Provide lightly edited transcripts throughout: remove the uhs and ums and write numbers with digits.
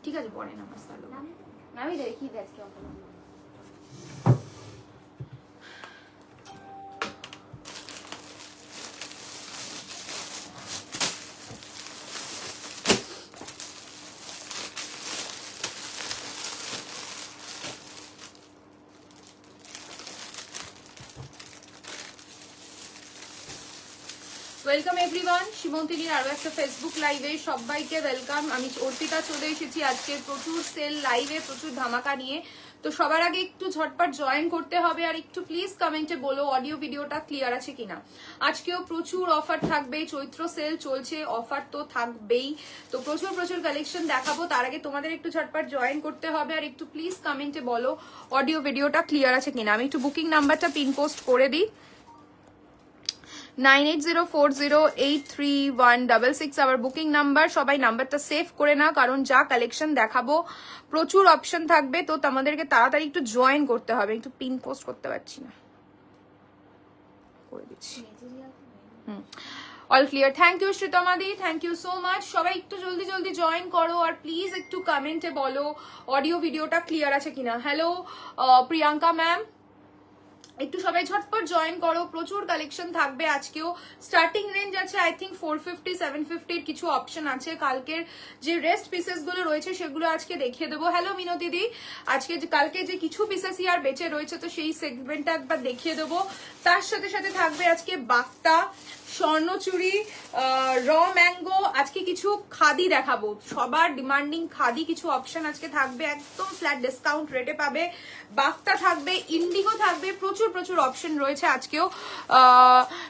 ঠিক আছে পরে না আমি দেখি আজকে ওয়েলকাম এভরিওয়ান, শিবন্তীর আরো একটা ফেসবুক লাইভে সবাইকে ওয়েলকাম। আমি অর্পিতা চলে এসেছি আজকে প্রচুর সেল লাইভে, প্রচুর ধামাকা নিয়ে। তো সবার আগে একটু ঝটপট জয়েন করতে হবে, আর একটু প্লিজ কমেন্টে বলো অডিও ভিডিওটা ক্লিয়ার আছে কিনা। আজকেও প্রচুর অফার থাকবে, চৈত্র সেল চলছে, অফার তো থাকবেই। তো প্রচুর প্রচুর কালেকশন দেখাবো, তার আগে তোমাদের একটু ঝটপট জয়েন করতে হবে, আর একটু প্লিজ কমেন্টে বলো অডিও ভিডিওটা ক্লিয়ার আছে কিনা। আমি একটু বুকিং নাম্বারটা পিন পোস্ট করে দিই, 9804083166 আবার বুকিং নাম্বার। সবাই নাম্বারটা সেভ করে না, কারণ যা কালেকশন দেখাবো প্রচুর অপশন থাকবে, তো তোমাদেরকে তাড়াতাড়ি একটু জয়েন করতে হবে। একটু পিন পোস্ট করতে পারছি না, করে দিচ্ছি। অল ক্লিয়ার, থ্যাংক ইউ শ্রীতমাদি, থ্যাংক ইউ সো মাচ। সবাই একটু জলদি জলদি জয়েন করো, আর প্লিজ একটু কমেন্টে বলো অডিও ভিডিওটা ক্লিয়ার আছে কিনা। হ্যালো প্রিয়াঙ্কা ম্যাম, একটু সবাই ঝটপট জয়েন করো, প্রচুর কালেকশন থাকবে আজকেও। স্টার্টিং রেঞ্জ আছে আই থিঙ্ক 450 750 কিছু অপশন আছে। কালকের যে রেস্ট পিসেস গুলো রয়েছে সেগুলো আজকে দেখিয়ে দেবো। হ্যালো মিনতি দি, আজকে কালকে যে কিছু পিসেসই আর বেঁচে রয়েছে, তো সেই সেগমেন্টটা একবার দেখিয়ে দেবো। তার সাথে সাথে থাকবে আজকে বাফতা, স্বর্ণচুরি, র ম্যাঙ্গো, আজকে কিছু খাদি দেখাবো। সবার ডিমান্ডিং খাদি কিছু অপশন আজকে থাকবে, একদম ফ্ল্যাট ডিসকাউন্ট রেটে পাবে। বাফতা থাকবে, ইন্ডিগো থাকবে, প্রচুর প্রচুর অপশন রয়েছে আজকেও।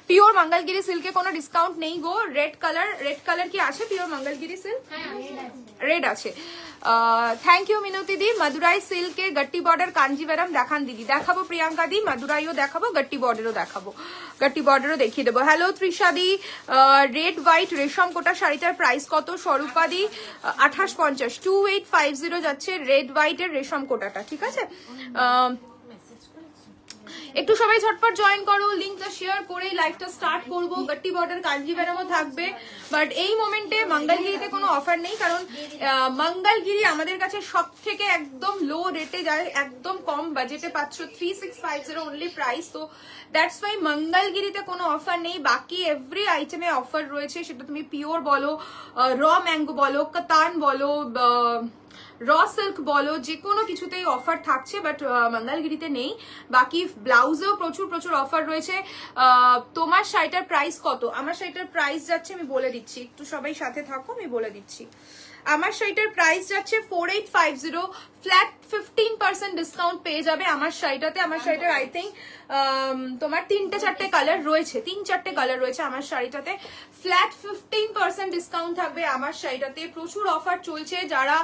পিওর মঙ্গলগিরি সিল্কে কোনো ডিসকাউন্ট নেই গো। রেড কালার কি আছে পিওর মঙ্গলগিরি সিল্ক? রেড আছে। থ্যাংক ইউ মিনতি দি। মাদুরাই সিল্কের গট্টি বর্ডার কাঞ্জিভারাম দেখান দিদি। দেখাবো প্রিয়াঙ্কা দি, মাদুরাইও দেখাবো, গট্টি বর্ডারও দেখাবো, গট্টি বর্ডারও দেখিয়ে দেবো। হ্যালো ত্রিশা দি, রেড হোয়াইট রেশম কোটা শাড়িটার প্রাইস কত? স্বরূপা দি 2850, 2850 যাচ্ছে রেড হোয়াইটের রেশম কোটাটা, ঠিক আছে। একটু সবাই ঝটপট জয়েন করো, লিঙ্কটা শেয়ার করে লাইভটা স্টার্ট করবো। গট্টি বর্ডার কাঞ্জিভারামও থাকবে, বাট এই মোমেন্টে মঙ্গলগিরিতে কোনো অফার নেই, কারণ মঙ্গলগিরি আমাদের কাছে সব থেকে একদম লো রেটে যায়, একদম কম বাজেটে পাচ্ছ, 3650 অনলি প্রাইস। তো দ্যাটস ওয়াই মঙ্গলগিরিতে কোনো অফার নেই। বাকি এভরি আইটেমে অফার রয়েছে, সেটা তুমি পিওর বলো, র ম্যাঙ্গো বলো, কাতান বলো, র সিল্ক বলো, যে কোনো কিছুতেই অফার থাকছে, বাট মঙ্গলগিরিতে নেই। বাকি ব্লাউজেও প্রচুর প্রচুর অফার রয়েছে। তোমার শাড়িটার প্রাইস কত? আমার শাড়িটার প্রাইস যাচ্ছে, আমি বলে দিচ্ছি, একটু সবাই সাথে থাকো, আমি বলে দিচ্ছি। আমার শাড়িটার প্রাইস যাচ্ছে 4850, ফ্ল্যাট 15% ডিসকাউন্ট পেয়ে যাবে আমার শাড়িটাতে। আমার শাড়িটার আই থিঙ্ক তোমার 3-4টে কালার রয়েছে, 3-4টে কালার রয়েছে আমার শাড়িটাতে। ফ্ল্যাট 15% ডিসকাউন্ট থাকবে আমার শাড়িটাতে। প্রচুর অফার চলছে। যারা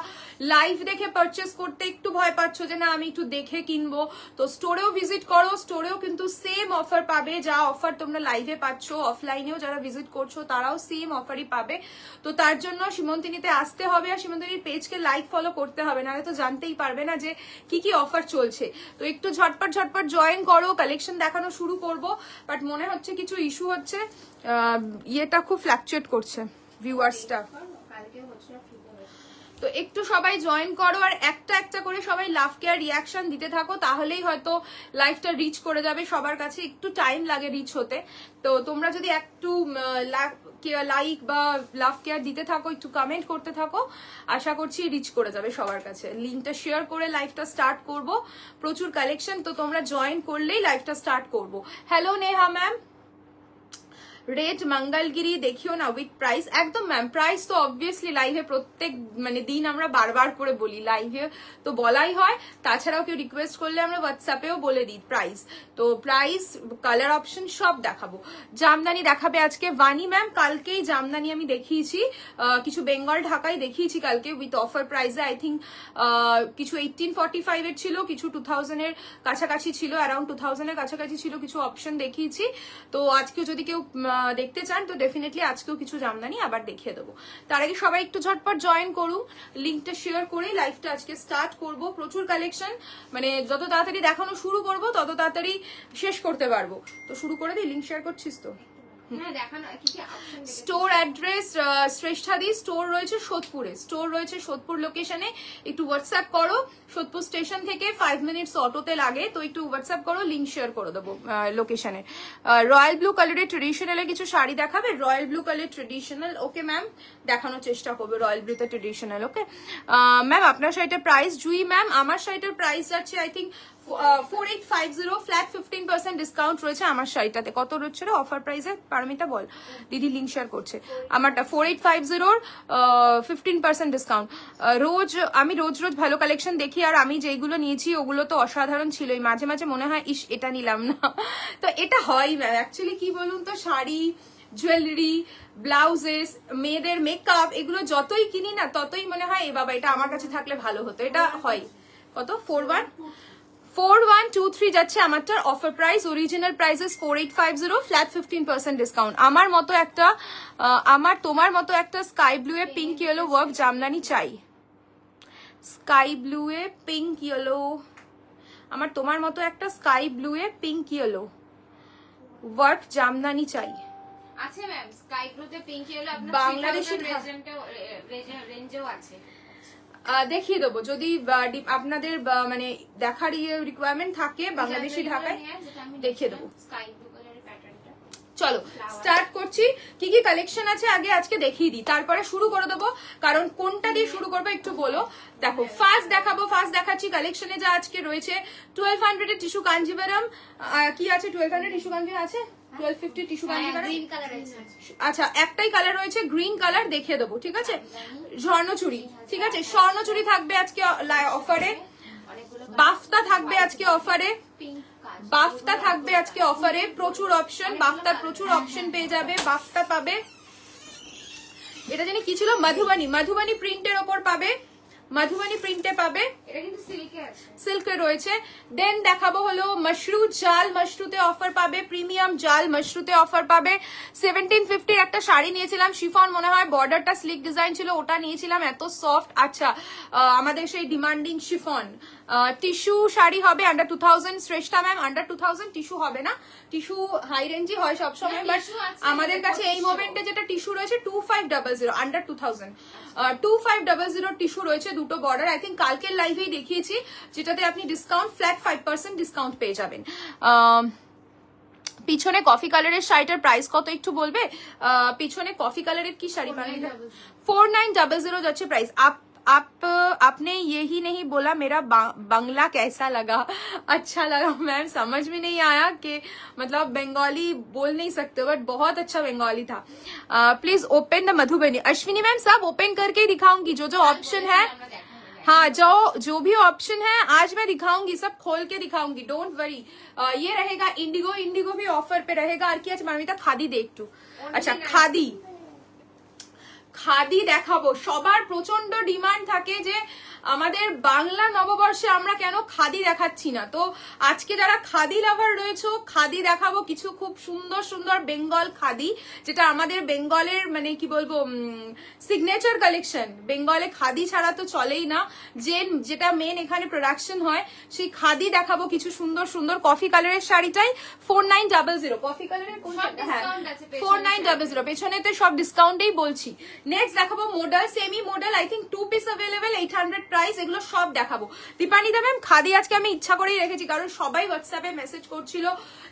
লাইভ দেখে পারচেস করতে একটু ভয় পাচ্ছ যে না আমি একটু দেখে কিনবো, তো স্টোরেও ভিজিট করো, স্টোরেও কিন্তু সেম অফার পাবে। যা অফার তোমরা লাইভে পাচ্ছ, অফলাইনেও যারা ভিজিট করছো তারাও সেম অফারই পাবে। তো তার জন্য সীমন্তিনীতে আসতে হবে, আর সীমন্তিনীর পেজকে লাইক ফলো করতে হবে, নাহলে তো জানতেই পারবে না যে কি কি অফার চলছে। তো একটু ঝটপট ঝটপট জয়েন করো, কালেকশন দেখানো শুরু করব। বাট মনে হচ্ছে কিছু ইস্যু হচ্ছে, ইয়েটা খুব ফ্ল্যাকচুয়েট করছে ভিউয়ার্সটা, তো একটু সবাই জয়েন করো, আর একটা একটা করে সবাই লাভ কেয়ার রিয়াকশন দিতে থাকো, তাহলেই হয়তো লাইভটা রিচ করে যাবে সবার কাছে। একটু টাইম লাগে রিচ হতে, তো তোমরা যদি একটু লাইক বা লাভ কেয়ার দিতে থাকো, একটু কমেন্ট করতে থাকো, আশা করছি রিচ করে যাবে সবার কাছে। লিঙ্কটা শেয়ার করে লাইভটা স্টার্ট করব। প্রচুর কালেকশন, তো তোমরা জয়েন করলেই লাইভটা স্টার্ট করব। Hello Neha ma'am, red Mangalagiri দেখিও না উইথ প্রাইস। একদম ম্যাম, প্রাইস তো অবভিয়াসলি লাইভে প্রত্যেক দিন আমরা বারবার করে বলি, লাইভে তো বলাই হয়, তাছাড়াও কেউ রিকোয়েস্ট করলে আমরা হোয়াটসঅ্যাপেও বলে দিই প্রাইস। তো প্রাইস, কালার অপশন সব দেখাবো। জামদানি দেখাবে আজকে বানি ম্যাম। কালকেই জামদানি আমি দেখিয়েছি, কিছু বেঙ্গল ঢাকায় দেখিয়েছি কালকে উইথ অফার প্রাইসে। আই থিঙ্ক কিছু 1845 এর ছিল, কিছু 2000 এর কাছাকাছি ছিল, অ্যারাউন্ড 2000 এর কাছাকাছি ছিল, কিছু অপশন দেখিয়েছি। তো আজকে যদি কেউ দেখতে চান তো ডেফিনেটলি আজকেও কিছু জামদানি আবার দেখিয়ে দেবো। তার আগে সবাই একটু ঝটপট জয়েন করুন, লিঙ্কটা শেয়ার করে লাইভটা আজকে স্টার্ট করব। প্রচুর কালেকশন, মানে যত তাড়াতাড়ি দেখানো শুরু করব তত তাড়াতাড়ি শেষ করতে পারবো। তো শুরু করে দিই, লিঙ্ক শেয়ার করছিস তো? স্টোর অ্যাড্রেস শ্রেষ্ঠাদি স্টোর রয়েছে সোদপুরে, স্টোর রয়েছে সোদপুর লোকেশনে। একটু হোয়াটসঅ্যাপ করো, সোদপুর স্টেশন থেকে 5 মিনিটস অটোতে লাগে, তো একটু হোয়াটসঅ্যাপ করো, লিঙ্ক শেয়ার করে দেবো লোকেশনে। রয়্যাল ব্লু কালারের ট্রেডিশনালের কিছু শাড়ি দেখাবে? Royal blue colour traditional, okay ma'am দেখানোর চেষ্টা করবে। রয়্যাল ব্লুতে ট্রেডিশনাল, ওকে ম্যাম। আপনার শাড়িটার প্রাইস? জুই ম্যাম আমার শাড়িটার প্রাইস যাচ্ছে আই থিঙ্ক 4850, ফ্ল্যাট 15% ডিসকাউন্ট রয়েছে আমার শাড়িটাতে। কত রয়েছে রে অফার প্রাইসে? পারমিতা বল, দিদি লিঙ্ক শেয়ার করছে। আমারটা 4850 15% ডিসকাউন্ট। আমি রোজ ভালো কালেকশন দেখি, আর আমি যেগুলো নিয়েছি ওগুলো তো অসাধারণ ছিলই। মাঝে মাঝে মনে হয় ইস এটা নিলাম না, তো এটা হয় ম্যাম। অ্যাকচুয়ালি কি বলুন তো, শাড়ি, জুয়েলারি, ব্লাউজেস, মেয়েদের মেকআপ, এগুলো যতই কিনি না ততই মনে হয় এ বাবা এটা আমার কাছে থাকলে ভালো হতো। এটা হয়। কত? 4123 যাচ্ছে আমারটার offer price. Original prices 4850, flat 15% discount. আমার মতো একটা তোমার মতো একটা স্কাই ব্লু এ পিঙ্ক ইয়েলো ওয়ার্ক জামদানি চাই। স্কাই ব্লু এ পিঙ্ক ইয়েলো, আমার তোমার মতো একটা স্কাই ব্লু এ পিঙ্ক ইয়েলো ওয়ার্ক জামদানি চাই। আচ্ছা ম্যাম, স্কাই ব্লুতে পিঙ্ক ইয়েলো আপনার বাংলাদেশি রেঞ্জেও আছে, দেখিয়ে দেবো যদি আপনাদের মানে দেখার রিকোয়ারমেন্ট থাকে। বাংলাদেশি ঢাকায় দেখিয়ে দেবো। চলো স্টার্ট করছি। কি কি কালেকশন আছে আগে আজকে দেখিয়ে দিই, তারপরে শুরু করে দেবো। কারণ কোনটা দিয়ে শুরু করবো একটু বলো। দেখো ফার্স্ট দেখাচ্ছি কালেকশনে যা আজকে রয়েছে। 1200 এর টিস্যু কাঞ্জিভারাম কি আছে? 1200 টিস্যু কাঞ্জিভারাম আছে, 1250 টিস্যু কাঞ্জিভারাম। আচ্ছা একটাই কালার রয়েছে, গ্রিন কালার, দেখিয়ে দেবো। ঠিক আছে, স্বর্ণচুরি, ঠিক আছে স্বর্ণচুরি থাকবে আজকে অফারে। বাফতা থাকবে আজকে অফারে, প্রচুর অপশন, বাফতার প্রচুর অপশন পেয়ে যাবে। বাফতা পাবে, এটা জানি কি ছিল, মধুবানি প্রিন্টের ওপর পাবে, মধুবানি প্রিন্টে পাবে। এটা কিন্তু সিল্কে আছে, সিল্কে রয়েছে। দেন দেখাবো হলো মাশরু জাল, মাশরুতে অফার পাবে। প্রিমিয়াম জাল মাশরুতে অফার পাবে। 1750 একটা শাড়ি নিয়েছিলাম, শিফন মনে হয়, বর্ডারটা স্লিক ডিজাইন ছিল, ওটা নিয়েছিলাম, এত সফট। আচ্ছা আমাদের সেই ডিমান্ডিং শিফন টিস্যু শাড়ি হবে আন্ডার 2000। শ্রেষ্ঠা ম্যাম আন্ডার 2000 টিস্যু হবে না, টিস্যু হাই রেঞ্জই হয় সবসময়, বাট আমাদের কাছে এই মোমেন্টে যেটা টিস্যু রয়েছে 2500 আন্ডার 2000, 2500 টিস্যু রয়েছে, দুটো বর্ডার। আই থিঙ্ক কালকের লাইভেই দেখিয়েছি, যেটাতে আপনি ডিসকাউন্ট ফ্ল্যাট 5% ডিসকাউন্ট পেয়ে যাবেন। পিছনে কফি কালারের শাড়িটার প্রাইস কত একটু বলবে? পিছনে কফি কালারের কি শাড়ি? 4900 যাচ্ছে প্রাইস। आपने यही नहीं बोला मेरा बंगला कैसा लगा? अच्छा लगा मैम, समझ में नहीं आया कि मतलब बंगाली बोल नहीं सकते, बट बहुत अच्छा बंगाली था। Please open the Madhubani. Ashwini ma'am सब ओपन करके ही दिखाऊंगी, जो ऑप्शन है, हाँ जो भी ऑप्शन है आज मैं दिखाऊंगी, सब खोल के दिखाऊंगी, डोंट वरी। ये रहेगा इंडिगो भी ऑफर पे रहेगा। আর কি আছে মামিতা? খাদি দে একটু। আচ্ছা খাদি দেখাবো। সবার প্রচন্ড ডিমান্ড থাকে যে আমাদের বাংলা নববর্ষে আমরা কেন খাদি দেখাচ্ছি না, তো আজকে যারা খাদি লাভার রয়েছে খাদি দেখাবো। কিছু খুব সুন্দর সুন্দর বেঙ্গল খাদি, যেটা আমাদের বেঙ্গলের মানে কি বলবো সিগনেচার কালেকশন। বেঙ্গলে খাদি ছাড়া তো চলেই না, যেটা মেন এখানে প্রোডাকশন হয়, সেই খাদি দেখাবো। কিছু সুন্দর সুন্দর কফি কালারের শাড়িটাই 4900। কফি কালারের কোনটা? হ্যাঁ 4900, পেছনেতে সব ডিসকাউন্টেই বলছি। নেক্সট দেখাবো model, semi model, I think 2 piece available, 800 price, এগুলো সব দেখাবো। দীপানিদা ম্যাম খাদি আজকে আমি ইচ্ছা করেই রেখেছি, কারণ সবাই হোয়াটসঅ্যাপে মেসেজ করছিল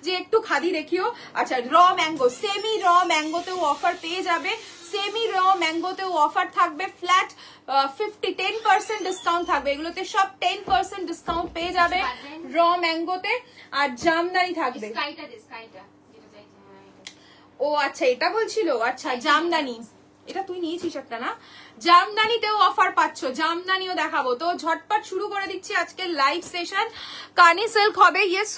যে একটু খাদি দেখিও। আচ্ছা র ম্যাঙ্গো, সেমি র ম্যাঙ্গোতেও অফার পেয়ে যাবে, সেমি র ম্যাঙ্গোতেও অফার থাকবে। ফ্ল্যাট 10% ডিসকাউন্ট থাকবে, এগুলোতে সব 10% ডিসকাউন্ট পেয়ে যাবে র ম্যাঙ্গোতে। আর জামদানি থাকবে। ও আচ্ছা এটা বলছিল, আচ্ছা জামদানি, এটা তুই নিয়েছিস একটা না? জামদানিতেও অফার পাচ্ছ, জামদানিও দেখাবো। তো ঝটপট শুরু করে দিচ্ছি আজকে লাইভ সেশন। কানি সিল্ক হবে, yes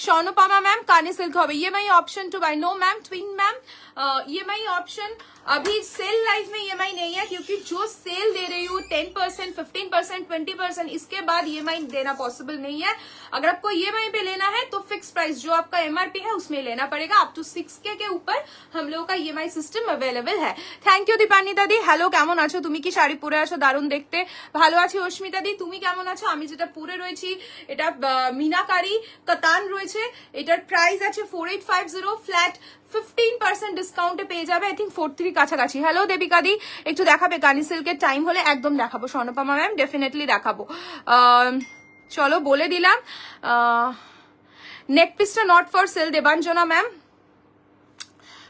Swarnapama ma'am, Kani silk হবে। ये मैं option to buy, no ma'am, twin ma'am EMI option अभी सेल लाइफ में EMI नहीं है, क्योंकि जो सेल दे रही हूँ 10%, 15%, 20%, इसके बाद EMI देना पॉसिबल नहीं है। अगर आपको EMI पे लेना है तो फिक्स प्राइस जो आपका MRP है उसमें लेना पड़ेगा। अप टू 6K के ऊपर हम लोगों का EMI सिस्टम अवेलेबल है। थैंक यू दीपानी दादी। हेलो, কেমন আছো তুমি? কি শাড়ি পরে আছো? দারুণ দেখতে। ভালো আছি অস্মিতা দি, তুমি কেমন আছো? আমি যেটা পরে রয়েছি এটা মিনাকারি কাতান রয়েছে, এটার প্রাইস আছে 4850, ফ্ল্যাট 15% ডিসকাউন্টে পেয়ে যাবে। আই থিঙ্ক 43 কাছাকাছি। হ্যালো দেবিকা দি, একটু দেখাবে কানি সিল্কের? টাইম হলে একদম দেখাবো স্বর্ণপমা ম্যাম, ডেফিনেটলি দেখাবো। চলো বলে দিলাম। नेक पीसটা not for sale Debanjana ma'am.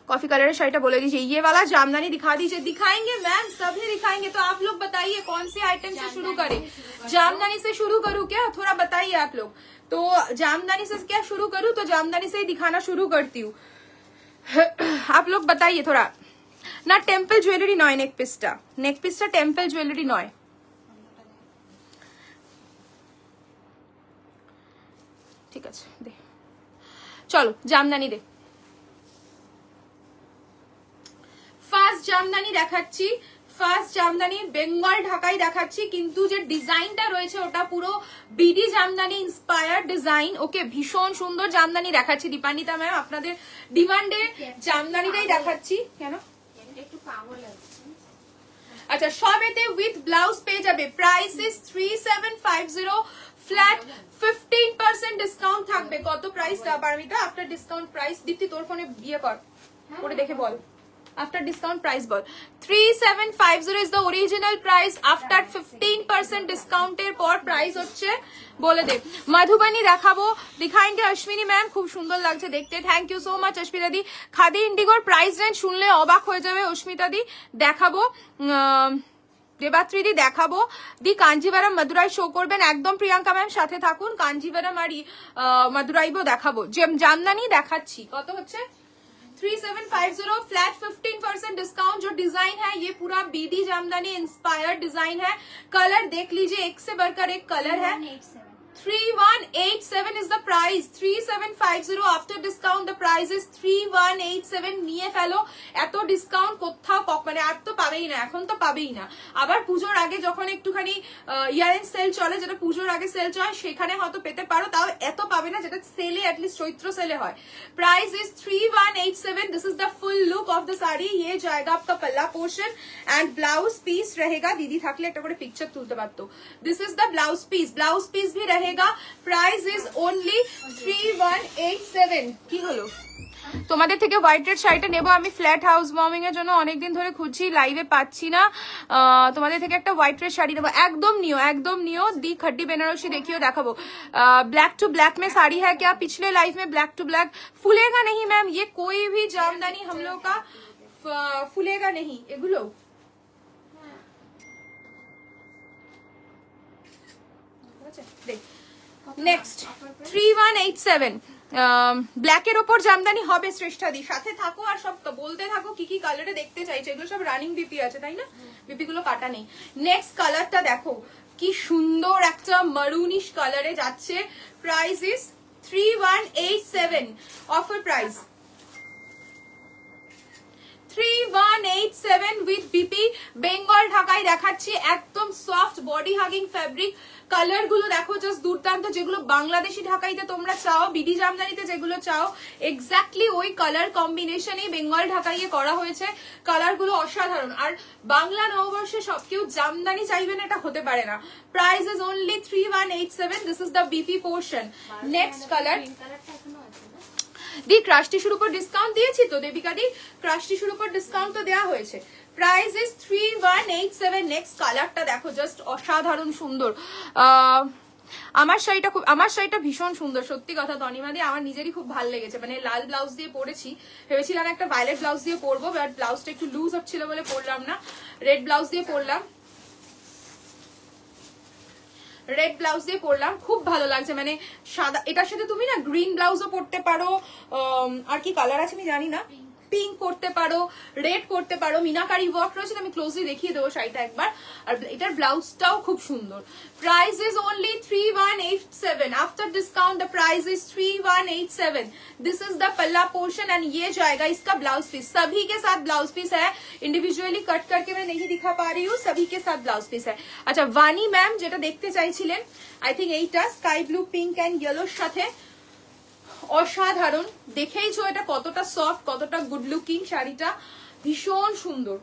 Coffee colour शाड़ीटा बोले दीजिए। ये वाला जामदानी दिखा दीजिए। दिखाएंगे मैम, सभी दिखाएंगे। तो आप लोग बताइए कौन से आइटम से शुरू करें? जामदानी से शुरू करूँ क्या? थोड़ा बताइए आप लोग। तो जामदानी से क्या शुरू करूँ? तो जामदानी से ही दिखाना शुरू करती हूँ। आप लोग बताइए थोड़ा ना। टेम्पल ज्वेलरी नय नेक पिसटा टेम्पल ज्वेलरी नय। ঠিক আছে দে, চলো জামদানি দে। ফার্স্ট জামদানি দেখাচ্ছি, ফার্স্ট জামদানি বেঙ্গল ঢাকাই দেখাচ্ছি, কিন্তু যে ডিজাইনটা রয়েছে ওটা পুরো বিডি জামদানি ইন্সপায়ার্ড ডিজাইন। ওকে, ভীষণ সুন্দর জামদানি দেখাচ্ছি দীপানিতা ম্যাম, আপনাদের ডিমান্ডে জামদানিটাই দেখাচ্ছি। কেন একটু পাগল লাগছে। আচ্ছা, সব এতে উইথ ব্লাউজ পেয়ে যাবে। প্রাইস ইজ 3750, ফ্ল্যাট 15% ডিসকাউন্ট থাকবে। কত প্রাইসটা পারমিতা আফটার ডিসকাউন্ট প্রাইস? দীপ্তি তোর ফোনে বিয়ে কর, করে দেখে বল आफ्टर डिस्काउंट प्राइस बोल। 3750 is the original price. After 15% डिस्काउंटेर पर प्राइस হচ্ছে বলে দে। মধুবনী দেখাবো, দিখাएंगे অশ্বিনী ম্যাম, খুব সুন্দর লাগছে দেখতে। Thank you so much Asmita di. Khadi ইন্ডিগোর প্রাইস রেঞ্জ শুনলে অবাক হয়ে যাবে অস্মিতা দি। দেখাবো দেবাত্রী দি, দেখাবো দি। কাঞ্জিভারাম মাদুরাই শো করবেন একদম। প্রিয়াঙ্কা ম্যাম সাথে থাকুন। কাঞ্জিভারাম আর মাদুরাইবো দেখাবো। জামদানি দেখাচ্ছি। কত হচ্ছে? 3750, फ्लैट 15% डिस्काउंट। जो डिजाइन है ये पूरा बीडी जामदानी इंस्पायर्ड डिजाइन है। कलर देख लीजिए, एक से बढ़कर एक कलर है। 3187 is the price। 3750 after discount the price is 3187। নিয়ে ফেলো, এত ডিসকাউন্ট কোথাও মানে আর তো পাবেই না, এখন তো পাবেই না। আবার পুজোর আগে যখন একটুখানি ইয়ার এন্ড সেল চলে, যেটা পুজোর আগে সেল চলে, সেখানে হয়তো পেতে পারো, তাও এত পাবে না যেটা সেলে এটলিস্ট চৈত্র সেলে হয়। Price is 3187। This is the full look of the sari. ये जाएगा आपका पल्ला पोर्शन एंड ब्लाउज पीस रहेगा। दीदी থাকলে একটা করে পিকচার তুলতে পারতো। This is the blouse piece भी रहेगा। Price is only 3187। কি হলো? তোমাদের থেকে হোয়াইট রেড শাড়িটা নেবো আমি ফ্ল্যাট হাউস ওয়ার্মিং এর জন্য, অনেকদিন ধরে খুঁজছি, লাইভে পাচ্ছি না। তোমাদের থেকে একটা হোয়াইট রেড শাড়ি নেবো। একদম নিও, একদম নিও। दी खड्डी बेनारसी देखियो, देखाबो। ब्लैक टू ब्लैक में साड़ी है क्या? पिछले लाइफ में ब्लैक टू ब्लैक फूलेगा नहीं मैम, ये कोई भी जामदानी हम लोग का फूलेगा नहीं। एगुलो नेक्स्ट 3187 ব্ল্যাকের ওপর জামদানি হবে শ্রেষ্ঠাদি। সাথে থাকো আর সব বলতে থাকো কি কি কালারে দেখতে চাইছে। এগুলো সব রানিং বিপি আছে তাই না? বিপি গুলো কাটা নেই। নেক্সট কালারটা দেখো, কি সুন্দর একটা মারুনিশ কালারে যাচ্ছে। Price is 3187। Offer price 3187 with BP. Bengal ঢাকাই দেখাচ্ছি, একদম soft body hugging fabric. Colour গুলো দেখো জাস্ট দুর্দান্ত। যেগুলো বাংলাদেশি ঢাকাইতে তোমরা চাও, বিডি জামদানিতে যেগুলো চাও, এক্স্যাক্টলি ওই কালার কম্বিনেশনই বেঙ্গল ঢাকাইয়ে করা হয়েছে। কালার গুলো অসাধারণ। আর বাংলা নববর্ষে সব কেউ জামদানি চাইবে না, এটা হতে পারে না। Price is only 3187। This is the BP portion. Next colour দি। ক্রাশ টিস্যুর উপর ডিসকাউন্ট দিয়েছি তো দেবিকা দি, ক্রাশ টিস্যুর উপর ডিসকাউন্ট তো দেওয়া হয়েছে। Price is 3187। নেক্সট কালারটা দেখো, জাস্ট অসাধারণ সুন্দর। আমার শাড়িটা ভীষণ সুন্দর, সত্যি কথা তনিমা দি, আমার নিজেরই খুব ভালো লেগেছে। মানে লাল ব্লাউজ দিয়ে পরেছি, ভেবেছিলাম একটা ভায়োলেট ব্লাউজ দিয়ে পরবো, বাট ব্লাউজটা একটু লুজ হচ্ছিল বলে পরলাম না। রেড ব্লাউজ দিয়ে পরলাম, রেড ব্লাউজ দিয়ে পরলাম, খুব ভালো লাগছে। মানে সাদা, এটার সাথে তুমি না গ্রিন ব্লাউজও পরতে পারো। আর কি কালার আছে আমি জানি না, পিঙ্ক করতে পারো, রেড করতে পারো, মিনাকারি ওয়ার্ক রয়েছে, আমি ক্লোজলি দেখিয়ে দেবো শাড়িটা একবার। আর এটার ব্লাউজটাও খুব সুন্দর। Price is only 3187 after discount the price is 3187। This is the palla portion and ये जाएगा इसका ब्लाउज पीस, सभी के साथ ब्लाउज पीस है, इंडिविजुअली कट करके मैं नहीं दिखा पा रही हूँ, सभी के साथ ब्लाउज पीस है। अच्छा वानी मैम যেটা দেখতে চাইছিলেন, আই থিঙ্ক এইটা স্কাই ব্লু পিঙ্ক এন্ড ইয়েলোর সাথে অসাধারণ, দেখেইছো এটা কতটা সফট, কতটা গুড লুকিং, শাড়িটা ভীষণ সুন্দর,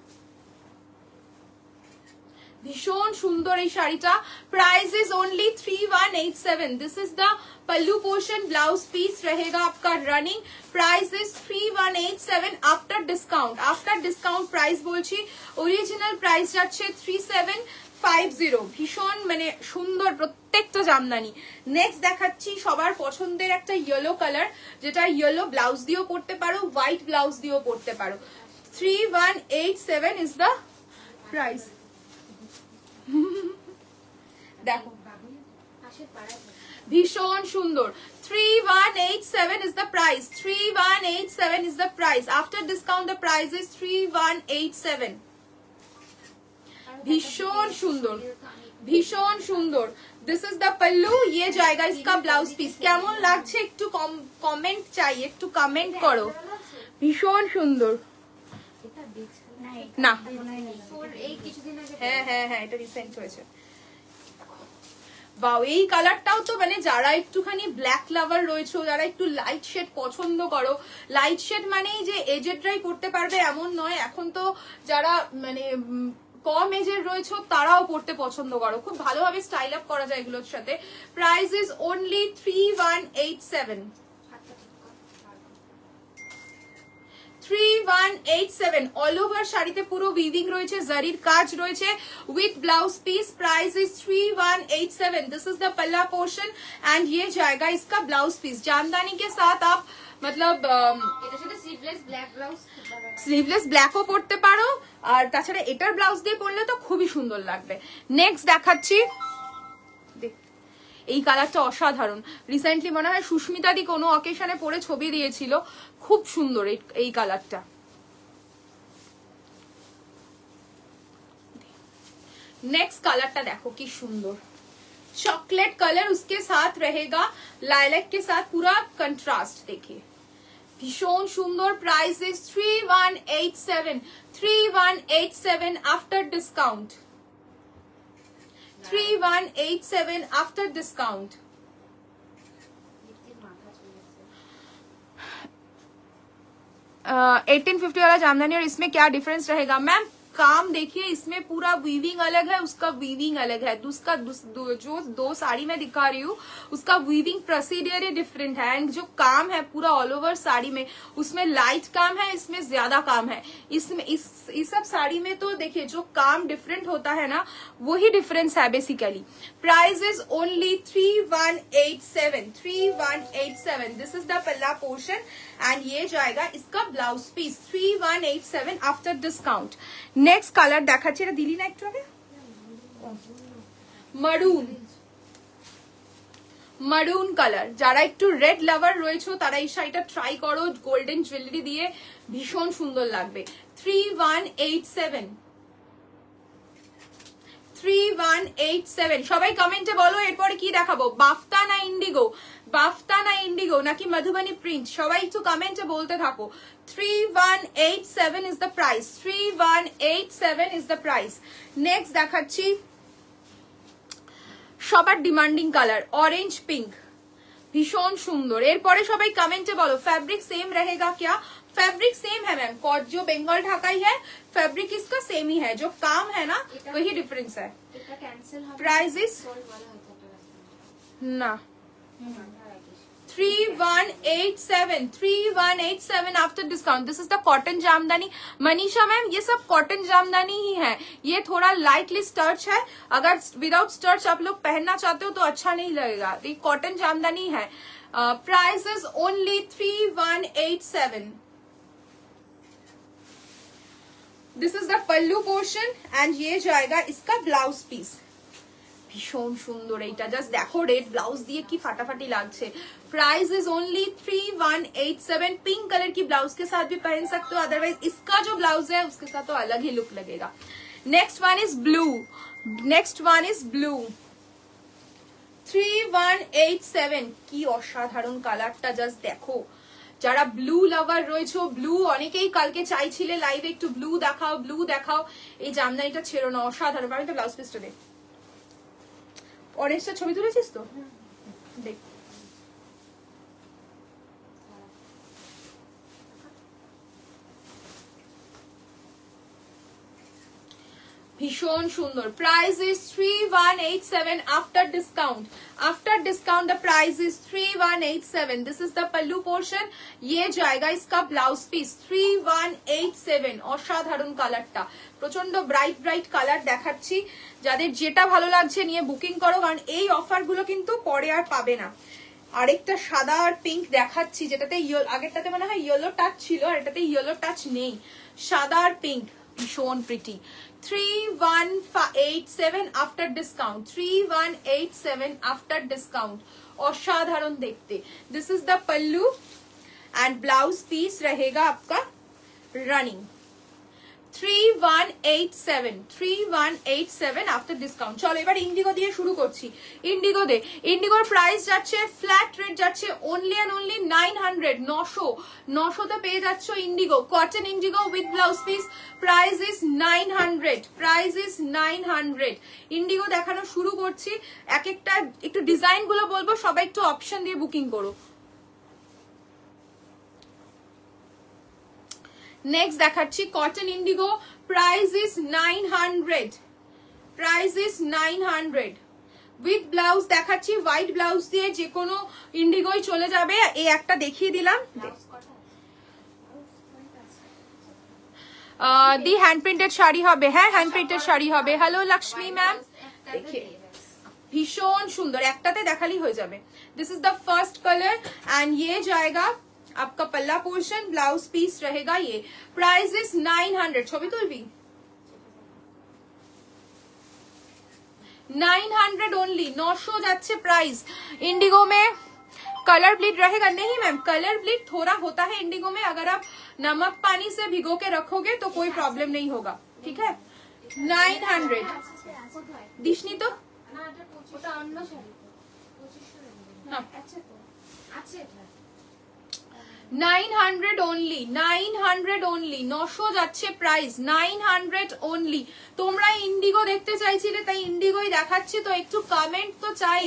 ভীষণ সুন্দর এই শাড়িটা। Price is only 3187। This is the pallu portion, blouse piece रहेगा आपका running. Price is 3187 after discount. After discount price বলছি, অরিজিনাল প্রাইস যাচ্ছে 3750। ভীষণ মানে সুন্দর প্রত্যেকটা জামদানি। নেক্সট দেখাচ্ছি সবার পছন্দের একটা ইয়েলো কালার, যেটা ইয়েলো ব্লাউজ দিয়েও পরতে পারো, হোয়াইট ব্লাউজ দিয়েও পরতে পারো। 3187 ইজ দ্য প্রাইস। দেখো ভীষণ সুন্দর। 3187 is the price. 3187 is the price. After discount the price is 3187. ভীষণ সুন্দর, ভীষণ সুন্দর। दिस इज द पल्लू, ये जाएगा इसका ब्लाउज पीस। কেমন লাগছে একটু কমেন্ট চাই, একটু কমেন্ট করো। ভীষণ সুন্দর না, হ্যাঁ হ্যাঁ হ্যাঁ এটা রিসেন্ট হয়েছে। বাও, এই কালারটাও তো মানে যারা একটুখানি ব্ল্যাক লাভার রয়েছে, যারা একটু লাইট শেড পছন্দ করো, লাইট শেড মানেই যে এজেডরাই করতে পারবে এমন নয়, এখন তো যারা মানে কম এজের রয়েছে তারাও পড়তে পছন্দ করো, খুব ভালোভাবে স্টাইল আপ করা যায় এগুলোর সাথে। Price is only 3187। 3187 all over শাড়িতে পুরো উইভিং রয়েছে, জারির কাজ রয়েছে with blouse piece. Price is 3187। This is the palla portion and ये जाएगा इसका ब्लाउज पीस। जामदानी के साथ आप मतलब এটার সাথে স্লিভলেস ব্ল্যাক ব্লাউজ, স্লিভলেস ব্ল্যাকও পরতে পারো, আর তাছাড়া এটার ব্লাউজ দিয়ে পরলে তো খুবই সুন্দর লাগবে। নেক্সট দেখাচ্ছি, এই কালারটা অসাধারণ, রিসেন্টলি মনে হয় সুস্মিতা দি কোনো অকেশনে পরে ছবি দিয়েছিল, খুব সুন্দর এই কালারটা। नेक्स्ट कलरটা দেখো কি সুন্দর, चॉकलेट कलर, उसके साथ रहेगा लाइलैक के साथ पूरा कंट्रास्ट। देखिए भीषण सुंदर। Price is 3187। 3187 after discount. 3187 after discount. 1850 वाला जामदानी और इसमें क्या डिफरेंस रहेगा मैम? काम देखिए, इसमें पूरा वीविंग अलग है, उसका वीविंग अलग है। उसका जो दो साड़ी में दिखा रही हूँ उसका वीविंग प्रोसीडियर ही डिफरेंट है, एंड जो काम है पूरा ऑल ओवर साड़ी में, उसमें लाइट काम है, इसमें ज्यादा काम है। इसमें इस सब साड़ी में तो देखिए जो काम डिफरेंट होता है ना, वही डिफरेंस है basically. Price is only 3187। 3187। This is the palla portion and ये जाएगा इसका blouse piece. 3187 after discount. Next colour দেখাচ্ছি, এটা দিলি না একটু আগে, মারুন। মারুন কালার, যারা একটু রেড লাভার রয়েছে তারা এই শাড়িটা ট্রাই করো, গোল্ডেন জুয়েলারি দিয়ে ভীষণ সুন্দর লাগবে। 3187। 3187। সবাই কমেন্টে বলো এরপরে কি দেখাবো, বাফতা না ইন্ডিগো, বাফতা না ইন্ডিগো নাকি মধুবনী প্রিন্ট, সবাই একটু কমেন্টে বলতে থাকো। 3187 is the price. 3187 is the price. Next দেখাচ্ছি সবার ডিমান্ডিং কালার অরেঞ্জ পিঙ্ক, ভীষণ সুন্দর। এরপরে সবাই কমেন্টে বলো फैब्रिक सेम रहेगा क्या? फैब्रिक सेम है मैम, जो बंगाल ढाकाई है फैब्रिक इसका सेम ही है, जो काम है ना वही डिफरेंस है। प्राइस इज ना 3187। 3187 after discount. This is the cotton jamdani. Manisha ma'am ये सब कॉटन जामदानी ही है, ये थोड़ा लाइटली स्टर्च है, अगर विदाउट स्टर्च आप लोग पहनना चाहते हो तो अच्छा नहीं लगेगा, ये कॉटन जामदानी है। Price is only 3187। This is the pallu portion and ये जाएगा इसका ब्लाउज पीस। ভীষণ সুন্দর এইটা, জাস্ট দেখো রেড ব্লাউজ দিয়ে কি फाटाफाटी লাগছে। Price is only 3187। Pink colour की ब्लाउज के साथ भी पहन सकते हो, अदरवाइज इसका जो ब्लाउज है उसके साथ तो अलग ही लुक लगेगा। Next one is blue, next one is blue 3187। কি অসাধারণ কালারটা, জাস্ট দেখো। যারা ব্লু লাভার রয়েছে, ব্লু অনেকেই কালকে চাইছিলে লাইভে একটু ব্লু দেখাও, ব্লু দেখাও, এই জামদানিটা ছেড়ো না, অসাধারণ। আমি তো ব্লাউজ পিসটা দেখ, অরেঞ্জটা ছবি তুলেছিস তো দেখ। ভীষণ সুন্দর। Price is 3187 after discount. After discount the price is 3187। This is the pallu portion, ये जाएगा इसका ब्लाउज पीस 3187। অসাধারণ কালারটা, প্রচন্ড ব্রাইট ব্রাইট কালার দেখাচ্ছি, যাদের যেটা ভালো লাগছে নিয়ে বুকিং করো, কারণ এই অফারগুলো কিন্তু পরে আর পাবে না। আরেকটা সাদা আর পিঙ্ক দেখাচ্ছি, যেটাতে আগেরটাতে মনে হয় ইয়েলো টাচ ছিল, আর এটাতে ইয়েলো টাচ নেই, সাদা আর পিঙ্ক, ভীষণ pretty. 3187 after discount, 3187 after discount. असाधारण देखते। This is the pallu and blouse piece रहेगा आपका रनिंग 3187 आफ्टर डिस्काउंट। चलो এবার ইন্ডিগো দিয়ে শুরু করছি। ইন্ডিগো দে, ইন্ডিগোর প্রাইস যাচ্ছে ফ্ল্যাট রেট যাচ্ছে অনলি এন্ড অনলি 900। 900 তে পেয়ে যাচ্ছ Indigo, cotton Indigo with blouse piece. Price is 900, price is 900। Indigo দেখানো শুরু করছি, এক একটা একটু ডিজাইন গুলো বলবো, সবাই একটু অপশন দিয়ে বুকিং করো। नेक्स्ट দেখাচ্ছি cotton Indigo, price is 900, price is 900 with blouse দেখাচ্ছি, হোয়াইট ব্লাউজ দিয়ে যে কোনো ইন্ডিগোই চলে যাবে। এই একটা দেখিয়ে দিলাম, দি হ্যান্ড প্রিন্টেড শাড়ি হবে, হ্যাঁ হ্যান্ড প্রিন্টেড শাড়ি হবে। হ্যালো লক্ষ্মী ম্যাম, দেখে ভীষণ সুন্দর, একটাতে দেখালেই হয়ে যাবে। This is the first colour and ये जाएगा आपका पल्ला पोर्शन, ब्लाउज पीस रहेगा ये। Price is 900। छवि तुलबी 900 ओनली, 900 जाच्छे प्राइस। इंडिगो में कलर ब्लीड रहेगा नहीं मैम, कलर ब्लीड थोड़ा होता है इंडिगो में, अगर आप नमक पानी से भिगो के रखोगे तो कोई प्रॉब्लम नहीं होगा, ठीक है। 900 दिशनी तो ना 900 ओनली, 900 ओनली, 900 যাচ্ছে প্রাইস, 900 ओनली। তোমরা ইন্ডিগো দেখতে চাইছিলে তাই ইন্ডিগোই দেখাচ্ছি, তো একটু কমেন্ট তো চাই।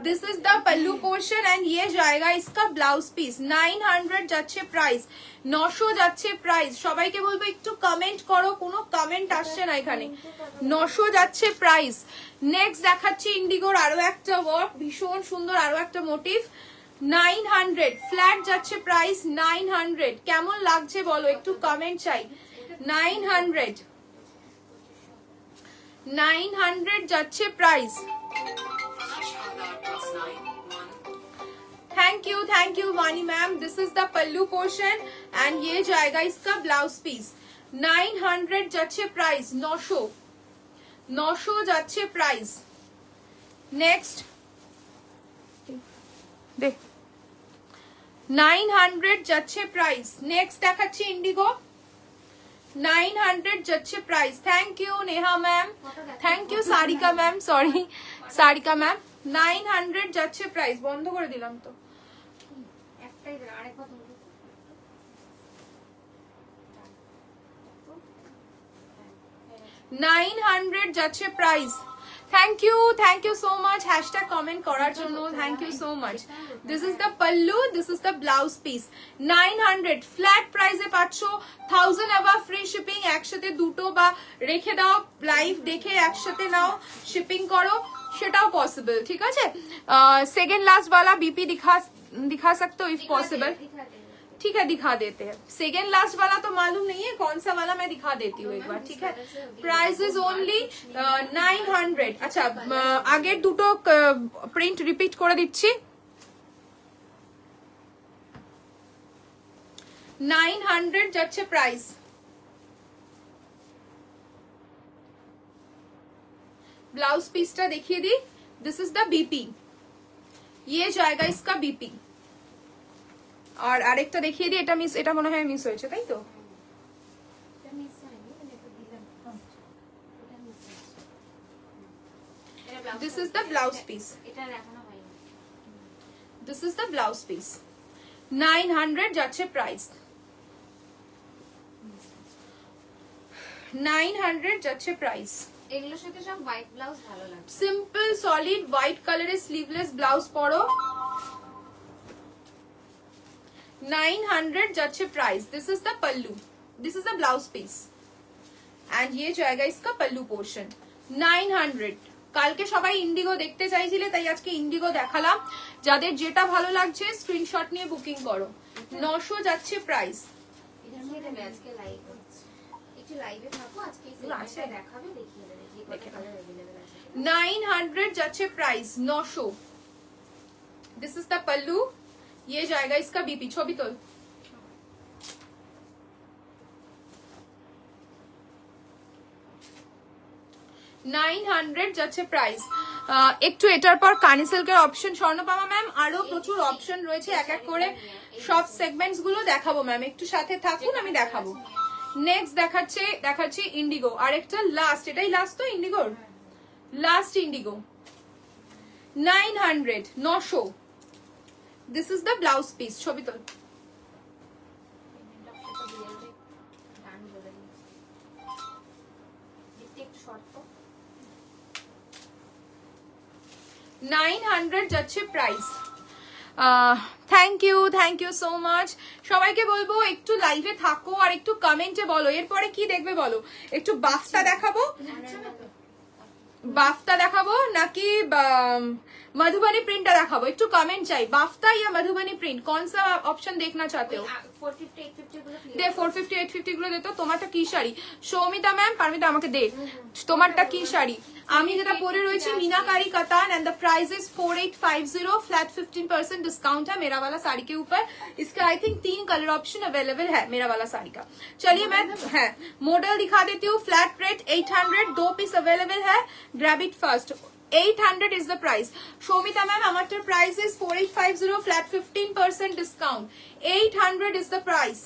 This is the pallu portion and ये जाएगा इसका ब्लाउज पीस। 900 যাচ্ছে প্রাইস, 900 যাচ্ছে প্রাইস। সবাইকে বলবো একটু কমেন্ট করো, কোনো কমেন্ট আসছে না এখানে। 900 যাচ্ছে প্রাইস। নেক্সট দেখাচ্ছি ইন্ডিগোর আরো একটা ওয়ার্ক, ভীষণ সুন্দর আরো একটা মোটিভ। 900 ফ্ল্যাট যাচ্ছে প্রাইস, 900। কেমন লাগছে বলো, একটু কমেন্ট চাই। 900 যাচ্ছে প্রাইস। थैंक यू वानी ma'am. This is the pallu portion and ये जाएगा इसका ब्लाउज पीस। 900 যাচ্ছে প্রাইস, 900 যাচ্ছে প্রাইস। नेक्स्ट देख 900 যাচ্ছে প্রাইস। নেক্সট দেখাচ্ছি ইন্ডিগো, 900 যাচ্ছে price. Thank you Neha ma'am, thank you Sarika ma'am, sorry Sarika ma'am. 900 যাচ্ছে প্রাইস, বন্ধ করে দিলাম তো। 900 যাচ্ছে price. Thank you so much hashtag comment करार जोन्नो, thank you so much. This is the pallu, this is the blouse piece. 900 flat प्राइसे पाচ্ছো, 1000 अबाव फ्री शिपिंग। একসাথে দুটো বা রেখে দাও, লাইভ দেখে একসাথে নাও, শিপিং করো, সেটাও পসিবল, ঠিক আছে। सेकंड लास्ट वाला बीपी दिखा सकते हो इफ पॉसिबल, ठीक है दिखा देते हैं। सेकेंड लास्ट वाला तो मालूम नहीं है कौन सा वाला, मैं दिखा देती हूँ एक बार, ठीक है। Price is only 900। अच्छा आगे দুটো প্রিন্ট রিপিট করে দিচ্ছি। 900 যাচ্ছে প্রাইস, ब्लाउज पीसটা দেখিয়ে দিই। दिस इज द बीपी, ये जाएगा इसका बीपी। আর আরেকটা দেখিয়ে দিই, এটা মিস, এটা মনে হয় মিস হয়েছে তাই তো। This is the blouse piece. This is the blouse piece. 900 যাচ্ছে প্রাইস, 900 যাচ্ছে প্রাইস। এগুলোর সাথে সব হোয়াইট ব্লাউজ ভালো লাগে। সিম্পল সলিড হোয়াইট কালারের স্লিভলেস ব্লাউজ পরো, 900 যাচ্ছে price. This is the pallu, this is the blouse piece and ये जाएगा इसका पल्लू पोर्शन। 900। কালকে সবাই ইন্ডিগো দেখতে চাইছিলে, তাই আজকে ইন্ডিগো দেখালাম। যাদের যেটা ভালো লাগছে স্ক্রিনশট নিয়ে বুকিং করো। 900 যাচ্ছে প্রাইস। এটা নিয়ে দেবে আজকে লাইভ হচ্ছে, একটু লাইভে থাকো, আজকে এই সেটটা দেখাবে, দেখিয়ে দেবে যে কত কালার अवेलेबल আছে। 900 যাচ্ছে price, 900। This is the pallu, ये जाएगा इसका बीपी। ছবি তোল। 900 যাচ্ছে প্রাইস। একটু এটার পর কানি সিল্কের অপশন, স্বর্ণপামা ম্যাম আরো প্রচুর অপশন রয়েছে, এক এক করে সব সেগমেন্টস গুলো দেখাবো ম্যাম, একটু সাথে থাকুন, আমি দেখাবো। নেক্সট দেখাচ্ছি ইন্ডিগো, আরেকটা লাস্ট, এটাই লাস্ট তো ইন্ডিগোর, last indigo. 900, 900। This is the blouse piece. ছবি তোল। শর্ট 900 যাচ্ছে price. Thank you so much. সবাইকে বলবো একটু লাইভে থাকো আর একটু কমেন্টে বলো এরপরে কি দেখবে বলো। একটু বাফটা দেখাবো, বাফটা দেখাবো নাকি मधुबनी प्रिंट देखाबो, একটু কমেন্ট চাই। বাফতা या मधुबनी प्रिंट कौन सा ऑप्शन देखना चाहते हो? 450 850 গুলো দে 450 850 গুলো দে তো। তোমারটা কি শাড়ি সৌমিতা ম্যাম? পারমিতা আমাকে দে, তোমারটা কি শাড়ি? আমি যেটা পরে রয়েছি meenakari katan and the price is 4850, flat 15% discount है मेरा वाला साड़ी के ऊपर। इसका I think 3 colour option available है मेरा वाला साड़ी का। चलिए मैं मॉडल दिखा देती हूँ। फ्लैट रेट 800, 2 पीस अवेलेबल है, grab it first. 800 is the price. Shomita ma'am, our price is 4850, flat 15% discount. 800 is the price.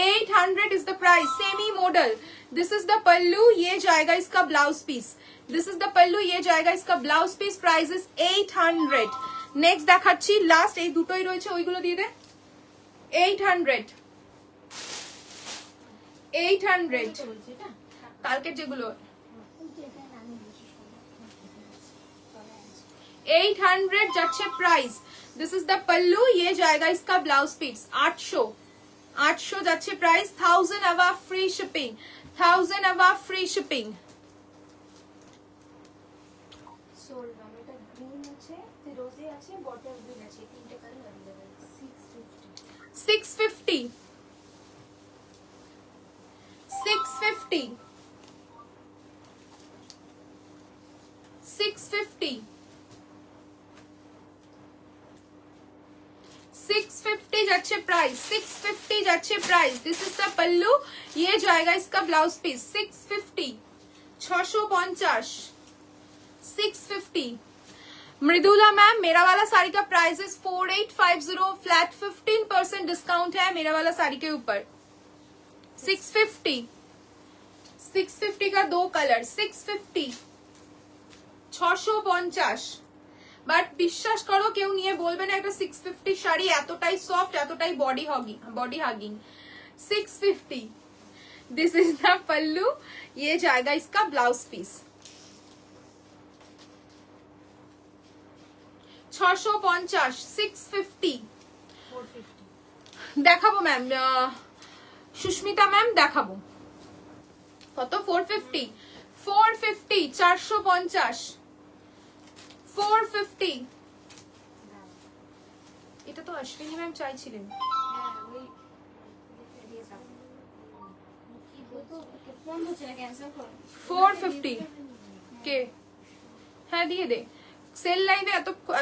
800 is the price. Semi model. This is the pallu. ये जाएगा इसका blouse piece. This is the pallu. ये जाएगा इसका blouse piece. Price is 800. Next দেখাচ্ছি last এই দুটোই রয়েছে, ওইগুলো দিয়ে দে। 800. 800. কালকে যেগুলো 800 যাচ্ছে price. This is the pallu, ये जाएगा इसका ब्लाउज पीस। 800 যাচ্ছে price. 1000 above free shipping, 1000 above free shipping. সোল এটা গ্রিন আছে, ফিরোজি আছে, বটল গ্রিন আছে, তিনটে কালার अवेलेबल। 650, 650, 650, 650 যাচ্ছে প্রাইস। 650 যাচ্ছে price. This is the pallu, ये जाएगा इसका ब्लाउज पीस। 650, 650, 650। मृदुला मैम, मेरा वाला साड़ी का प्राइस इज 4850, फ्लैट 15% डिस्काउंट है मेरा वाला साड़ी के ऊपर। 650, 650 का 2 कलर। 650, 650। বাট বিশ্বাস করো কেউ নিয়ে বলবে না একটা 650 শাড়ি এতটাই সফট, এতটাই body hugging. 650। This is the pallu, ये जाएगा इसका ब्लाउज पीस। 650, 650। 450 দেখাবো ম্যাম, সুস্মিতা ম্যাম দেখাবো। কত? 450, 450, 450, 450। এটা তো অশ্বিনী ম্যাম চাইছিলেন। হ্যাঁ ওই দিয়ে যাও কি বলতো, ফোন হচ্ছে না, ক্যান্সেল করো। 450 কে? হ্যাঁ দিয়ে দে। সেল লাইভে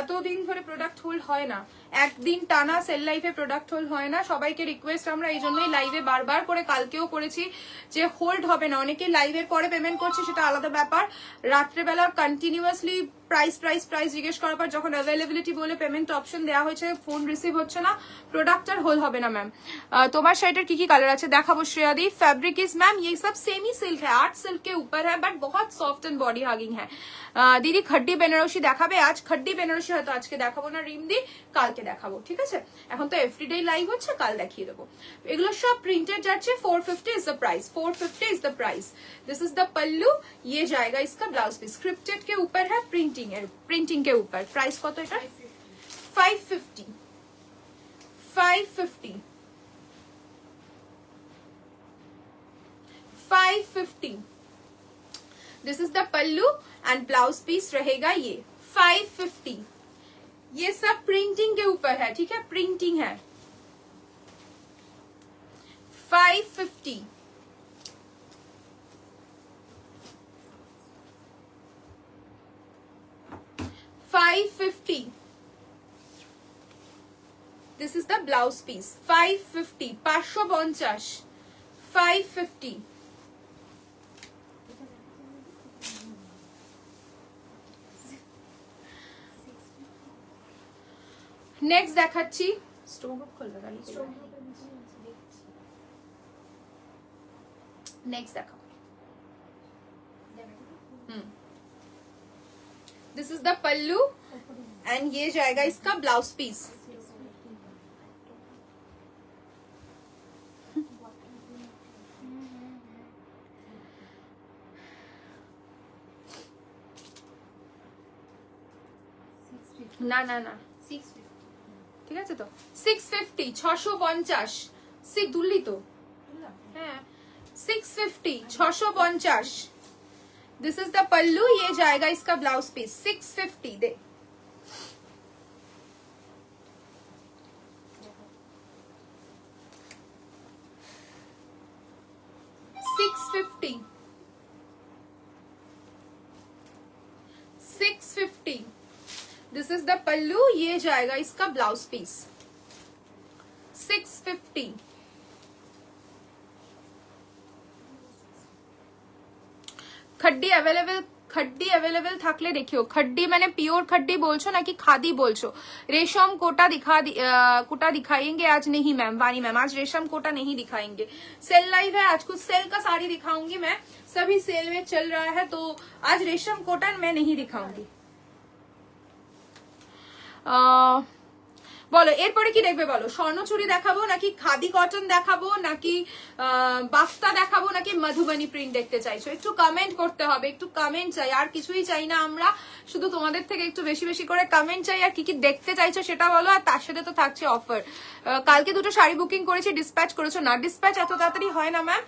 এতদিন ধরে প্রোডাক্ট হোল্ড হয় না। একদিন টানা সেল লাইফে প্রোডাক্ট হোল্ড হয় না। সবাইকে রিকোয়েস্ট, আমরা এই জন্যই লাইভে বারবার করে কালকেও করেছি যে হোল্ড হবে না। অনেকে লাইভের পরে পেমেন্ট করছে, সেটা আলাদা ব্যাপার। রাত্রেবেলা কন্টিনিউয়াসলি প্রাইস প্রাইস প্রাইস জিজ্ঞেস করার পর যখন অ্যাভেলেবিলিটি বলে পেমেন্ট অপশন দেওয়া হয়েছে, ফোন রিসিভ হচ্ছে না, प्रोडक्ट होल হবে না ম্যাম। তোমার শাড়িটার কি কি কালার আছে দেখাবো শ্রেয়াদি। फैब्रिक इज मैम ये सब सेमी सिल्क है, आर्ट सिल्क के ऊपर है, बट बहुत सॉफ्ट एंड बॉडी हगिंग है। दीदी खड्डी बेनारसी দেখাবে আজ? খड्डी বেনারসি হয়তো আজকে দেখাবো না রিমদি, কালকে দেখাবো, ঠিক আছে? এখন তো এভরিডে লাইভ হচ্ছে, কাল দেখিয়ে দেবো। এগুলো সব প্রিন্টেড যাচ্ছে। 450 is the price, 450 is the price. This is the pallu, ये जाएगा इसका ब्लाउज पीस। स्क्रिप्टेड के ऊपर है, प्रिंटिंग के ऊपर। प्राइस কত এটা? 550, 550, 550। This is the pallu and blouse piece रहेगा ये 550। ये सब प्रिंटिंग के ऊपर है, ठीक है? प्रिंटिंग है। 550। This is the blouse piece. 550, 550, 550। Next দেখাচ্ছি। স্টোভ খুলবে গাড়ি। नेक्स्ट দেখাও। This is the pallu and ये जाएगा इसका ब्लाउज पीस। না না না 650, ঠিক আছে তো? 650, 650। সি দুললি তো, হ্যাঁ 650, 650। दिस इज द पल्लू, ये जाएगा इसका ब्लाउज पीस। 650 दे। $650। दिस इज द पल्लू, ये जाएगा इसका ब्लाउज पीस। 650। खड्डी अवेलेबल থাকলে দেখিও। खड्डी मैंने प्योर खड्डी बोलছো नाकि खादी बोलছো? रेशम कोटा कोटा दिखाएंगे आज? नहीं मैम, वानी मैम आज रेशम कोटा नहीं दिखाएंगे। सेल लाइव है आज, कुछ सेल का साड़ी दिखाऊंगी मैं, सभी सेल में चल रहा है, तो आज रेशम कोटा मैं नहीं दिखाऊंगी। বলো এরপরে কি দেখবে বলো? স্বর্ণচুরি দেখাবো নাকি খাদি কটন দেখাবো নাকি বাফতা দেখাবো নাকি মধুবনী প্রিন্ট দেখতে চাইছো? একটু কমেন্ট করতে হবে, একটু কমেন্ট চাই, আর কিছুই চাই না আমরা, শুধু তোমাদের থেকে একটু বেশি বেশি করে কমেন্ট চাই। আর কি কি দেখতে চাইছো সেটা বলো, আর তার সাথে তো থাকছে অফার। কালকে দুটো শাড়ি বুকিং করেছি, ডিসপ্যাচ করেছো না? ডিসপ্যাচ এত তাড়াতাড়ি হয় না ম্যাম,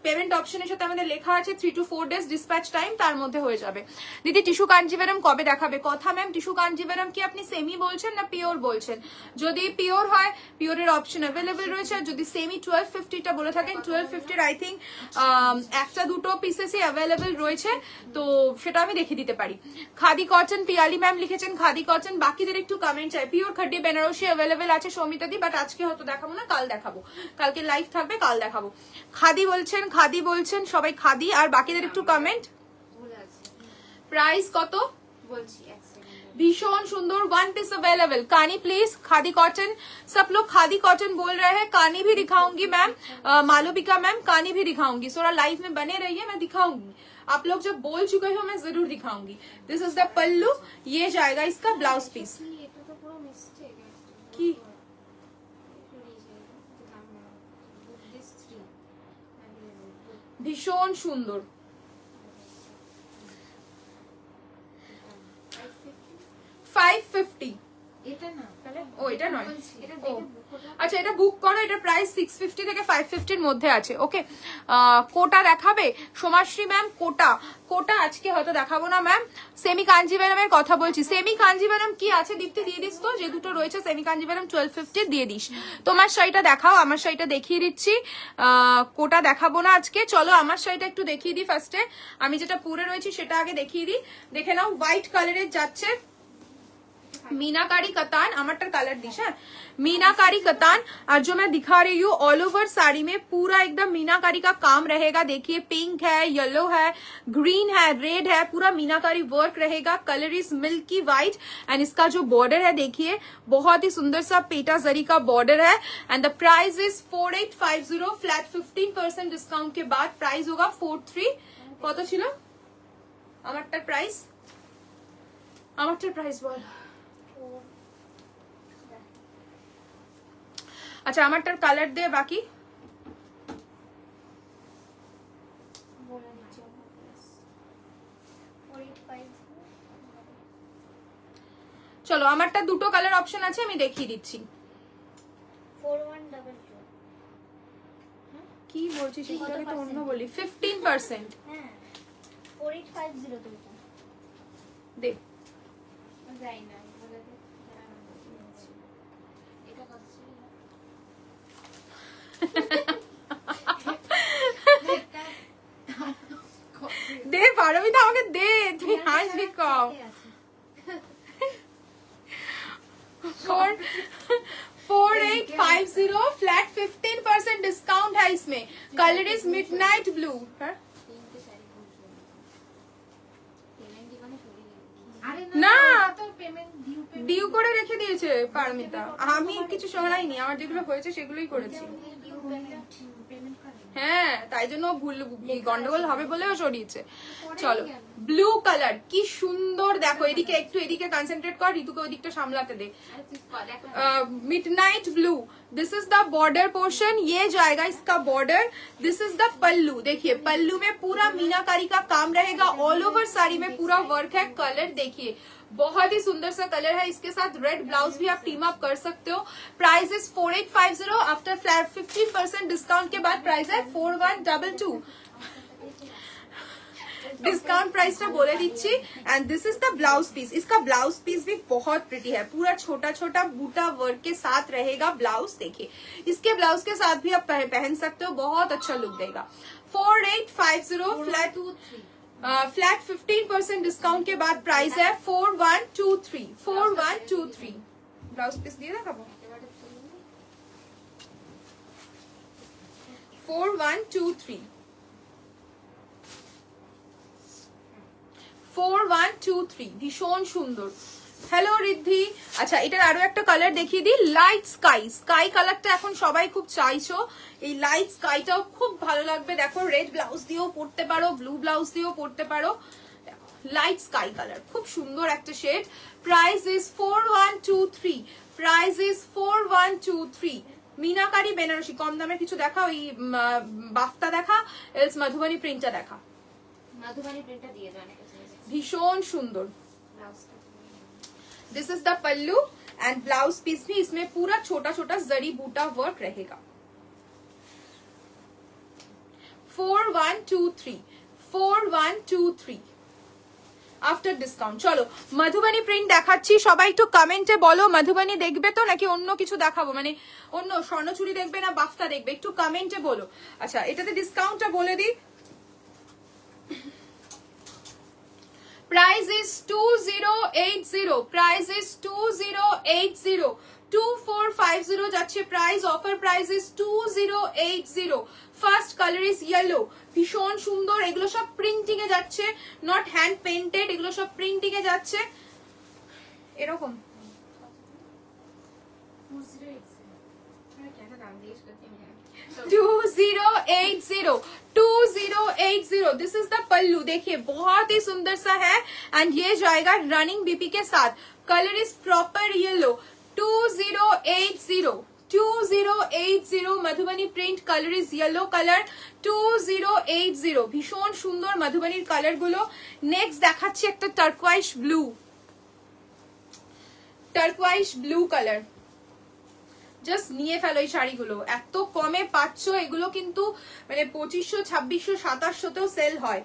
পেমেন্ট অপশনের সাথে আমাদের লেখা আছে 3 to 4 days ডিসপ্যাচ টাইম, তার মধ্যে হয়ে যাবে। দিদি টিস্যু কাঞ্জিভারাম কবে দেখাবে? কথা ম্যাম, টিস্যু কাঞ্জিভারাম কি আপনি সেমি বলছেন না পিওর বলছেন? যদি পিওর হয় পিওরের অপশন अवेलेबल রয়েছে, যদি সেমি 1250টা বলে থাকেন 1250 আই থিংক একটা দুটো পিসেসই अवेलेबल রয়েছে, তো সেটা আমি দেখিয়ে দিতে পারি। খাদি কটন পিয়ালি ম্যাম লিখেছেন খাদি কটন, বাকিদের একটু কমেন্ট চাই। পিওর খাড্ডি বেনারসি अवेलेबल আছে সৌমিতা দি, বাট আজকে হয়তো দেখাবো না, কাল দেখাবো, কালকে লাইভ থাকবে, কাল দেখাবো। খাদি বলছেন সবাই খাদি, আর বাকিদের একটু কমেন্ট। প্রাইস কত বলছি? भीषण सुंदर वन पीस अवेलेबल। कानी प्लीज, खादी कॉटन, सब लोग खादी कॉटन बोल रहे हैं। कानी भी दिखाऊंगी मैम, मालविका मैम कानी भी दिखाऊंगी। सोरा लाइव में बने रहिए, मैं दिखाऊंगी। आप लोग जब बोल चुके हो मैं जरूर दिखाऊंगी। दिस इज द पल्लू, ये जाएगा इसका ब्लाउज पीस। भीषण सुंदर। 550। এটা না তাহলে ও এটা নয়, এটা দেখে বুক করো। আচ্ছা এটা বুক করো, এটা প্রাইস 650 থেকে 550 এর মধ্যে আছে। ওকে, কোটা দেখাবে সোমাশ্রী ম্যাম? কোটা আজকে হয়তো দেখাবো না ম্যাম। সেমি কাঞ্জিভারামের কথা বলছি। সেমি কাঞ্জিভারাম কি আছে দীপ্তি দিয়ে দিস তো, যে দুটো রয়েছে সেমি কাঞ্জিভারাম 1250 দিয়ে দিস। তোমার শাড়িটা দেখাও, আমার শাড়িটা দেখিয়ে দিচ্ছি। কোটা দেখাবো না আজকে, চলো আমার শাড়িটা একটু দেখিয়ে দিই ফার্স্টে। আমি যেটা পরে রয়েছি সেটা আগে দেখিয়ে দিই, দেখে নাও। হোয়াইট কালারের যাচ্ছে, मीनाकारी कतान, अमरटर कलर दिश है मीनाकारी कतान। और जो मैं दिखा रही हूँ ऑल ओवर साड़ी में पूरा एकदम मीनाकारी का काम रहेगा। देखिए पिंक है, येलो है, ग्रीन है, रेड है, पूरा मीनाकारी वर्क रहेगा। Colour is milky white and इसका जो बॉर्डर है देखिए बहुत ही सुंदर सा पेटा जरी का बॉर्डर है। And the price is 4850 flat 15% discount के बाद प्राइस होगा 43। कत छिलो अमरटर प्राइस? अमरटर प्राइस बोल। अच्छा আমারটার কালার দে বাকি চলো আমারটা দুটো কালার অপশন আছে আমি দেখিয়ে দিচ্ছি। 4122 কি বলছিস সেটাকে তো অন্য বলি 15%। হ্যাঁ 4850 তো দে যাই না বলে দে এটা কত ছিল দে পারমিতা আমাকে দে তুই হাসবি কম। 4850 फ्लैट 15% डिस्काउंट है इसमें। कलर इज मिडनाइट ब्लू है না ডিউ করে রেখে দিয়েছে পারমিতা। আমি কিছু শোনাইনি, আমার যেগুলো হয়েছে সেগুলোই করেছি। হ্যাঁ তাই জন্য ভুল গন্ডগোল হবে বলেও সরিয়েছে। চলো ব্লু কালার কি সুন্দর দেখো, এদিকে একটু এদিকে কনসেন্ট্রেট কর, ঋতুকে ওদিকটা সামলাতে দে। Midnight blue this is the border portion, ये जाएगा इसका border. This is the pallu, देखिए पल्लू में पूरा मीनाकारी का काम रहेगा। ऑल ओवर साड़ी में पूरा वर्क है। कलर देखिए बहुत ही सुंदर सा कलर है। इसके साथ रेड ब्लाउज भी आप टीम अप कर सकते हो। Price is 4850 after flat 15% discount के बाद प्राइस है 4122। डिस्काउंट प्राइस टा बोले दीची। And this is the blouse piece, इसका ब्लाउज पीस भी बहुत प्रिटी है, पूरा छोटा छोटा बूटा वर्क के साथ रहेगा ब्लाउज। देखिए इसके ब्लाउज के साथ भी आप पहन सकते हो, बहुत अच्छा लुक देगा। 4850 फ्लैट 15% डिस्काउंट के बाद प्राइस है 4123। 4123 ब्लाउज पीस दिए ना 4123 4123 ভীষণ সুন্দর। হ্যালো রিদ্ধি। আচ্ছা এটার আরো একটা কালার দেখিয়ে দিই, লাইট স্কাই। স্কাই কালারটা এখন সবাই খুব চাইছো, এই লাইট স্কাইটাও খুব ভালো লাগবে। দেখো রেড ব্লাউজ দিয়েও পরতে পারো, ব্লু ব্লাউজ দিয়েও পরতে পারো। লাইট স্কাই কালার খুব সুন্দর একটা shade. Price is 4123। Price is 4123। मीनाकारी बेनारसी कम दामे কিছু দেখা, ওই বাফতা দেখা, এলস মধুবনী প্রিন্টটা দেখা। মধুবনী প্রিন্টটা দিয়ে দাও অনেক আছে, ভীষণ সুন্দর। This is the pallu and blouse piece भी इसमें पूरा छोटा छोटा जरी बूटा वर्क रहेगा। 4123 4123 आफ्टर डिस्काउंट। चलो मधुबनी प्रिंट দেখাচ্ছি, সবাই একটু কমেন্টে বলো মধুবনী দেখবে তো নাকি অন্য কিছু দেখাবো, মানে অন্য স্বর্ণচুরি দেখবে না বাফতা দেখবে, একটু কমেন্টে বলো। আচ্ছা এটাতে ডিসকাউন্টটা বলে দিই। Price is 2080। Price is 2080। 2450 যাচ্ছে price. Offer price is 2080। First colour is yellow, ভীষণ সুন্দর। এগুলো সব প্রিন্টিং এ যাচ্ছে, নট হ্যান্ড পেইন্টেড, এগুলো সব প্রিন্টিং এ যাচ্ছে এরকম। 2080 2080। दिस इज द पल्लू, देखिए बहुत ही सुंदर सा है एंड ये जाएगा रनिंग बीपी के साथ। Colour is proper yellow. 2080 2080 Madhubani print. Colour is yellow colour. 2080 ভীষণ সুন্দর মধুবনীর কালার গুলো। নেক্সট দেখাচ্ছি একটা টার্কোয়াইশ ব্লু। টার্কোয়াইশ ব্লু কালার জাস্ট নিয়ে ফেলো এই শাড়িগুলো, এত কমে পাচ্ছ। এগুলো কিন্তু মানে 2500 2600 2700তেও সেল হয়।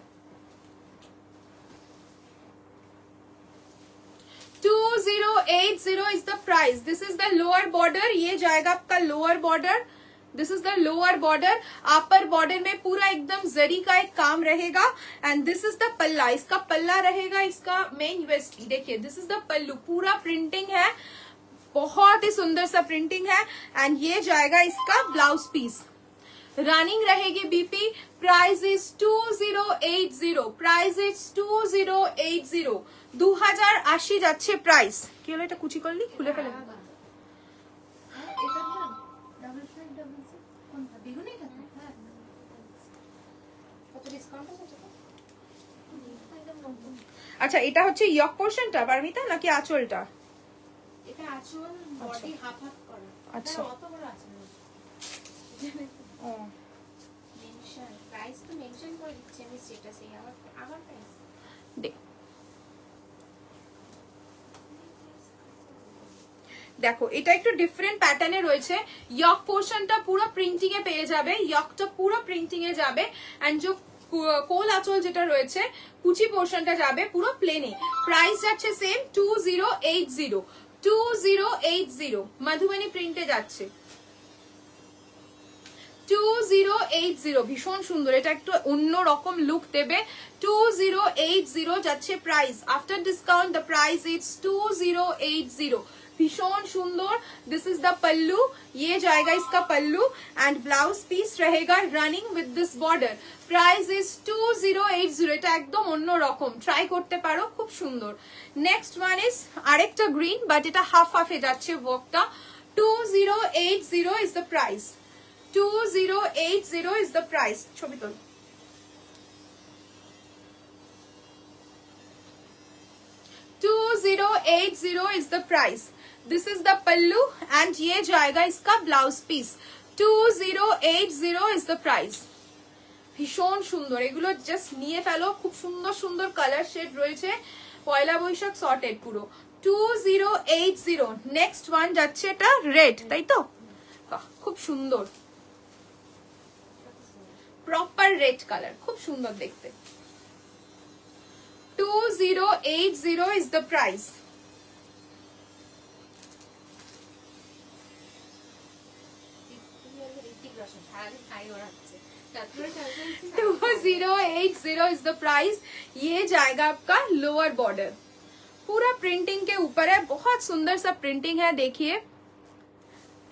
2080 is the price. This is the lower border, ये जाएगा आपका lower border. This is the lower border, upper border में पूरा एकदम जरी का एक काम रहेगा एंड दिस इज द पल्ला, इसका पल्ला रहेगा, इसका मेन यूएसपी देखिए, दिस इज द पल्लू, पूरा प्रिंटिंग है, बहुत ही सुंदर सा प्रिंटिंग है एंड ये जाएगा इसका ब्लाउज पीस, रनिंग रहेगी BP, price is 2080, price is 2080, 2080 যাচ্ছে প্রাইস। কি হলো, এটা কুচি করলি, খুলে ফেলে। আচ্ছা এটা হচ্ছে ইয়ক পোর্শনটা পারমিতা নাকি আঁচলটা? এটা আঁচল, বডি হাফ হাফ করা। আচ্ছা অত বড় আঁচল না। ও মেনশন প্রাইস তো মেনশন করে দিচ্ছি আমি স্ট্যাটাসে, আমার প্রাইস দেখ, দেখো এটা একটু ডিফারেন্ট প্যাটার্নে রয়েছে, ইয়ক পোর্শনটা পুরো প্রিন্টিং এ পেয়ে যাবে, ইয়কটা পুরো প্রিন্টিং এ যাবে এন্ড যে কোল আঁচল যেটা রয়েছে কুচি পোর্শনটা যাবে পুরো প্লেনে। প্রাইস যাচ্ছে সেম 2080, 2080 মধুবনী প্রিন্টে যাচ্ছে 2080, ভীষণ সুন্দর, এটা একটু অন্য রকম লুক দেবে। 2080 যাচ্ছে price, after discount the price is 2080, भीषण सुंदर। दिस इज द पल्लू, ये जाएगा इसका पल्लू एंड ब्लाउज पीस रहेगा running with this border, price is 2080, এটা একদম অন্য রকম, ট্রাই করতে পারো, খুব সুন্দর। নেক্সট ওয়ান ইজ আরেকটা গ্রিন, বাট এটা হাফ হাফে যাচ্ছে ওয়ার্কটা, 2080 is the price, 2080 is the price. ছবি তোল, 2080 is the price. This is the pallu and ये जाएगा इसका blouse piece, 2080 is the price. ভীষণ সুন্দর, এগুলো জাস্ট নিয়ে ফেলো, খুব সুন্দর সুন্দর কালার শেড রয়েছে, পয়লা বৈশাখ সর্টেড পুরো 2080। নেক্সট ওয়ান যাচ্ছে এটা রেড, তাই তো, খুব সুন্দর প্রপার রেড কালার, খুব সুন্দর দেখতে। 2080 is the price. 2080 is the price. ये जाएगा आपका लोअर बॉर्डर, पूरा प्रिंटिंग के ऊपर है, बहुत सुंदर सा प्रिंटिंग है देखिए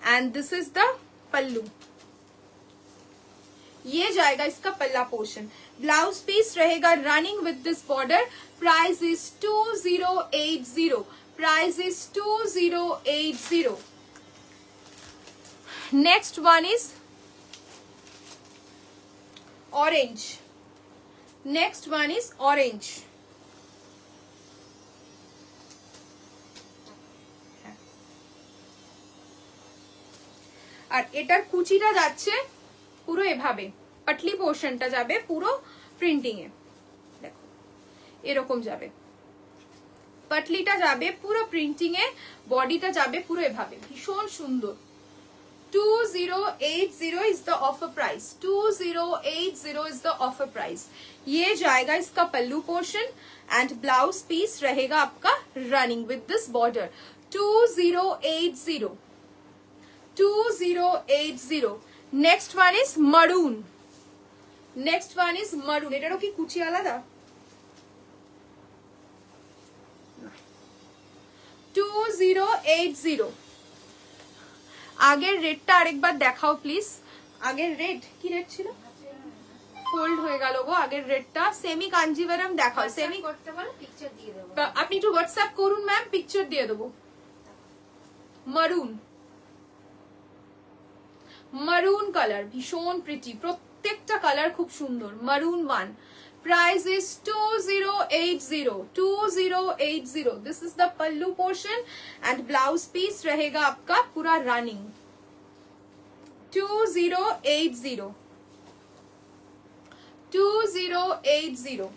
and this is the pallu, ये जाएगा इसका पल्ला पोर्शन, ब्लाउज पीस रहेगा running with this border, price is 2080, price is 2080। Next one is orange, next one is orange, আর এটার কুচিটা যাচ্ছে পুরো এভাবে, পাটলি পোর্শনটা যাবে পুরো প্রিন্টিং এ, দেখো এরকম যাবে, পাটলিটা যাবে পুরো প্রিন্টিং এ, বডিটা যাবে পুরো এভাবে, ভীষণ সুন্দর। 2080 is the offer price, 2080 is the offer price। ये जाएगा इसका पल्लू पोर्शन एंड ब्लाउज पीस रहेगा आपका running with this border, 2080, 2080। Next one is maroon, next one is maroon, এটারও কি কুচি আলাদা? 2080। আগের রেডটা আরেকবার দেখাও প্লিজ, আগের রেড কি রেড ছিল, ফোল্ড হয়ে গেল গো, আগের রেডটা সেমি কাঞ্জিভারাম দেখাও, সেমি করতে বলো, পিকচার দিয়ে দেবো, আপনি একটু হোয়াটসঅ্যাপ করুন ম্যাম, পিকচার দিয়ে দেবো। মারুন, মারুন কালার, ভীষণ প্রিটি, প্রত্যেকটা কালার খুব সুন্দর। Maroon one, price is 2080, 2080। This is the pallu portion and blouse piece रहेगा आपका पूरा running, 2080, 2080।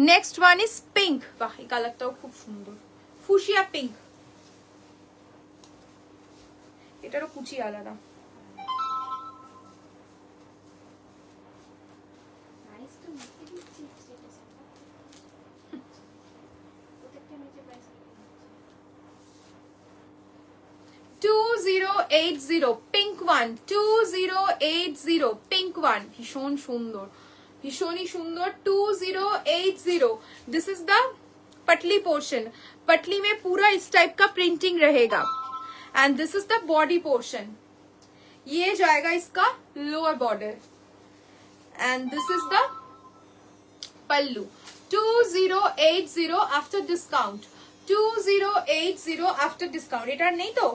Next one is pink, वाह ये কালারটাও খুব সুন্দর, ফুশিয়া পিঙ্ক, এটারও কুচি আলাদা। প্রাইস তো নিচে দিচ্ছি স্ট্যাটাসে, প্রত্যেকটা নিচে price 2080 pink one 2080 pink one, ভীষণ সুন্দর, ভীষণই সুন্দর 2080। दिस इज द पटली पोर्शन, पटली में पूरा इस टाइप का प्रिंटिंग रहेगा and this is the body portion. ये जाएगा इसका lower border and this is the pallu. 2080 after discount, 2080 after discount. এটার নেই তো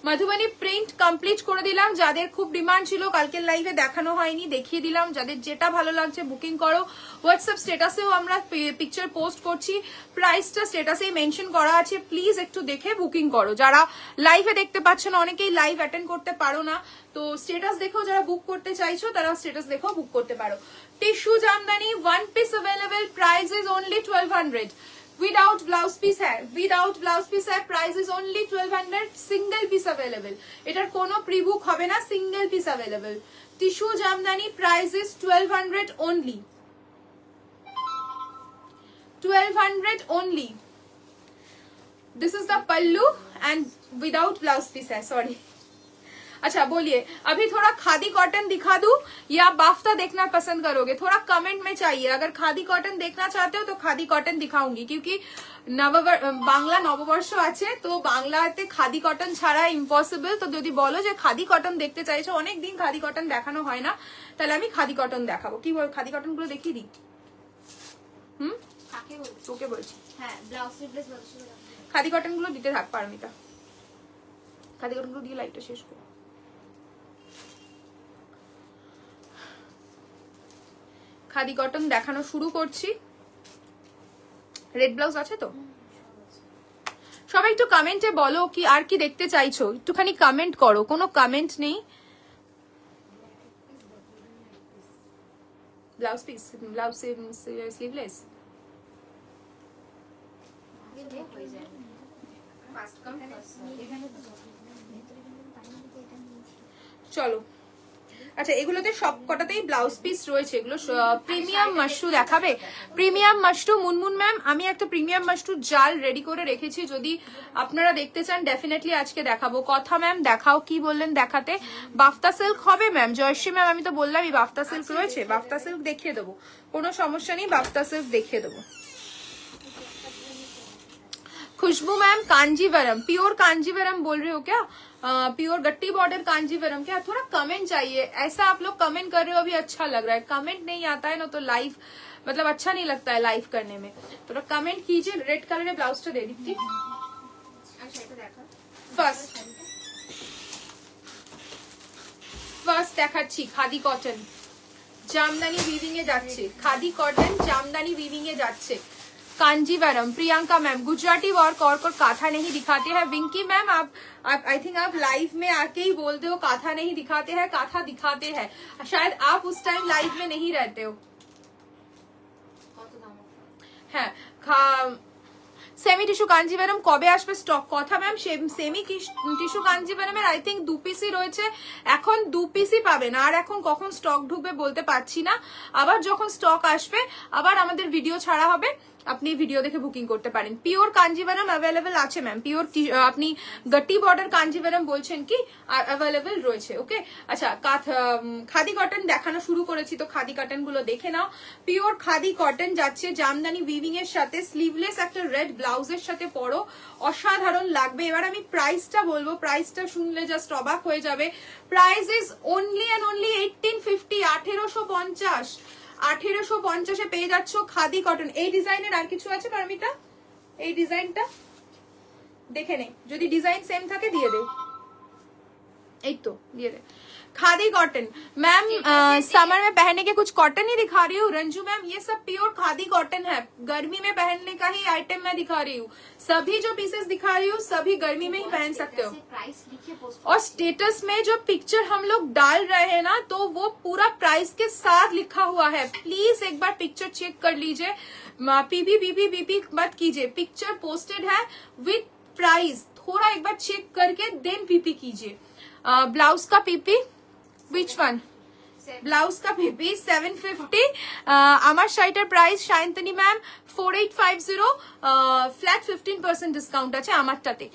মধুবনী প্রিন্ট কমপ্লিট করে দিলাম। যাদের খুব ডিমান্ড ছিল কালকের লাইভে দেখানো হয়নি, দেখিয়ে দিলাম। যাদের যেটা ভালো লাগছে বুকিং করো। হোয়াটসঅ্যাপ স্ট্যাটাসেও আমরা পিকচার পোস্ট করছি, প্রাইসটা স্ট্যাটাসে মেনশন করা আছে, প্লিজ একটু দেখে বুকিং করো। যারা লাইভে দেখতে পাচ্ছ না, অনেকেই লাইভ অ্যাটেন্ড করতে পারো না, তো স্ট্যাটাস দেখেও যারা বুক করতে চাইছো তারা স্ট্যাটাস দেখেও বুক করতে পারো। Tissue Jamdani 1 piece available, price is only 1200। Without blouse piece है, विदाउट ब्लाउज पीस है, price is only 1200। Single piece available, এটার কোনো প্রিবুক হবে না, single piece available. Tissue Jamdani price is 1200 only, 1200 only. This is the pallu and without blouse piece है, sorry. अच्छा बोलिए, अभी थोड़ा खादी कॉटन दिखा दूं या बाफ्ता देखना पसंद करोगे? थोड़ा कमेंट में चाहिए। अगर खादी कॉटन देखना चाहते हो तो खादी कॉटन दिखाऊंगी, क्योंकि বাংলা নববর্ষ আছে, তো বাংলাতে খাদি কটন ছাড়া ইম্পসিবল। তো যদি বলো যে খাদি কটন দেখতে চাইছো, অনেকদিন খাদি কটন দেখানো হয় না, তাহলে আমি খাদি কটন দেখাবো। কি বল, খাদি কটন গুলো দেখিয়ে দিই। তোকে বলছি, হ্যাঁ ব্লাউজ স্লিভলেস খাদি কটন গুলো দিতে থাক পারমিতা। খাদি কটন গুলো দিয়ে লাইটটা শেষ করো। খাদি কটন দেখানো শুরু করছি। রেড ব্লাউজ আছে তো? সবাই একটু কমেন্টে বলো কি আর কি দেখতে চাইছো, একটুখানি কমেন্ট করো। কোনো কমেন্ট নেই। ব্লাউজ পিস, ব্লাউজ স্লিভলেস হয়ে যায় ফার্স্ট কাম ফার্স্ট। চলো, আচ্ছা এগুলোতে সব কটাতেই ব্লাউজ পিস রয়েছে। এগুলো প্রিমিয়াম মাশরু দেখাবে? প্রিমিয়াম মাশরু মুনমুন ম্যাম, আমি একটা প্রিমিয়াম মাশরু জাল রেডি করে রেখেছি, যদি আপনারা দেখতে চান ডেফিনেটলি আজকে দেখাবো। কথা ম্যাম দেখাও, কি বললেন দেখাতে? বাফতা সিল্ক হবে ম্যাম? জয়শ্রী ম্যাম আমি তো বললামই বাফতা সিল্ক রয়েছে, বাফতা সিল্ক দেখিয়ে দেবো, কোনো সমস্যা নেই, বাফতা সিল্ক দেখিয়ে দেবো। खुशबू मैम कांजीवरम, प्योर कांजीवरम बोल रहे हो क्या? प्योर गट्टी बॉर्डर कांजीवरम क्या? थोड़ा कमेंट चाहिए। ऐसा आप लोग कमेंट कर रहे हो अभी अच्छा लग रहा है, कमेंट नहीं आता है ना तो लाइव मतलब अच्छा नहीं लगता है लाइव करने में। थोड़ा कमेंट कीजिए। रेड कलर के ब्लाउज दे दी थी ফার্স্ট দেখাচ্ছি। খাদি কটন জামদানি উইভিং এ যাচ্ছে, খাদি কটন জামদানি উইভিং এ যাচ্ছে। कांजीवरम, प्रियंका मैम गुजराती वर्क और काथा नहीं दिखाते हैं। विंकी मैम आप आई थिंक आप लाइव में आके ही बोलते हो काथा नहीं दिखाते हैं, काथा दिखाते हैं, शायद आप उस टाइम लाइव में नहीं रहते हो। হ্যাঁ সেমি টিস্যু কাঞ্জিভারাম কবে আসবে স্টক? কথা ম্যাম সেমি টিস্যু কাঞ্জিভারামের আই থিঙ্ক 2 পিসই রয়েছে, এখন 2 পিসই পাবেন, আর এখন কখন স্টক ঢুকবে বলতে পারছি না। আবার যখন স্টক আসবে আবার আমাদের ভিডিও ছাড়া হবে, আপনি ভিডিও দেখে বুকিং করতে পারেন। পিওর কাঞ্জিভারাম অ্যাভেলেবেল আছে ম্যাম, পিওর আপনি গটি বর্ডার কাঞ্জিভারাম বলছেন কি, অ্যাভেলেবেল রয়েছে। ওকে আচ্ছা, খাদি কটন দেখানো শুরু করেছি, তো খাদি কটন গুলো দেখে নাও। পিওর খাদি কটন যাচ্ছে জামদানি উইভিং এর সাথে, স্লিভলেস একটা রেড ব্লাউজের সাথে পরো, অসাধারণ লাগবে। এবার আমি প্রাইসটা বলবো, প্রাইসটা শুনলে জাস্ট অবাক হয়ে যাবে। Price is only and only 1850, 1850, 1850 পেয়ে যাচ্ছ খাদি কটন। এই ডিজাইনের আর কিছু আছে পারমিতা? এই ডিজাইনটা দেখে নে, যদি ডিজাইন সেম থাকে দিয়ে দে। এই তো দিয়ে दे। खादी कॉटन मैम समर में पहनने के कुछ कॉटन ही दिखा रही हूँ। रंजू मैम ये सब प्योर खादी कॉटन है, गर्मी में पहनने का ही आइटम मैं दिखा रही हूँ। सभी जो पीसेस दिखा रही हूँ सभी गर्मी में ही पहन सकते हो। और स्टेटस में जो पिक्चर हम लोग डाल रहे हैं ना, तो वो पूरा प्राइस के साथ लिखा हुआ है। प्लीज एक बार पिक्चर चेक कर लीजिए, पीपी मत कीजिए। पिक्चर पोस्टेड है विथ प्राइस, थोड़ा एक बार चेक करके देन पीपी कीजिए। ब्लाउज का पीपी विच वन? ब्लाउज का पीपी 750। আমার শাড়িটার price Sayantani ma'am 4850, flat 15% discount আছে আমারটাতে।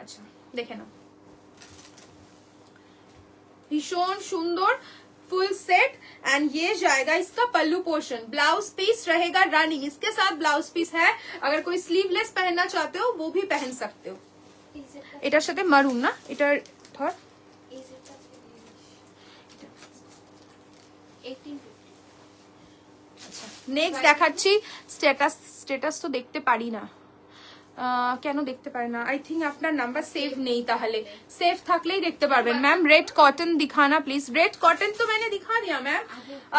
আচ্ছা দেখে নাও, भीषण सुंदर फुल सेट। एंड ये जाएगा इसका पल्लू पोर्शन, ब्लाउज पीस रहेगा रनिंग, इसके साथ ब्लाउज पीस है। अगर कोई स्लीवलेस पहनना चाहते हो वो भी पहन सकते हो। এটার সাথে মারুন না, এটার ধর 1850। আচ্ছা নেক্সট দেখাচ্ছি স্ট্যাটাস তো দেখতে পারি না, কেন দেখতে পারে ना? आई थिंक আপনার নাম্বার সেভ नहीं, তাহলে সেভ থাকলেই দেখতে পারবেন। मैम रेड कॉटन दिखाना प्लीज। रेड कॉटन तो मैंने दिखा दिया मैम,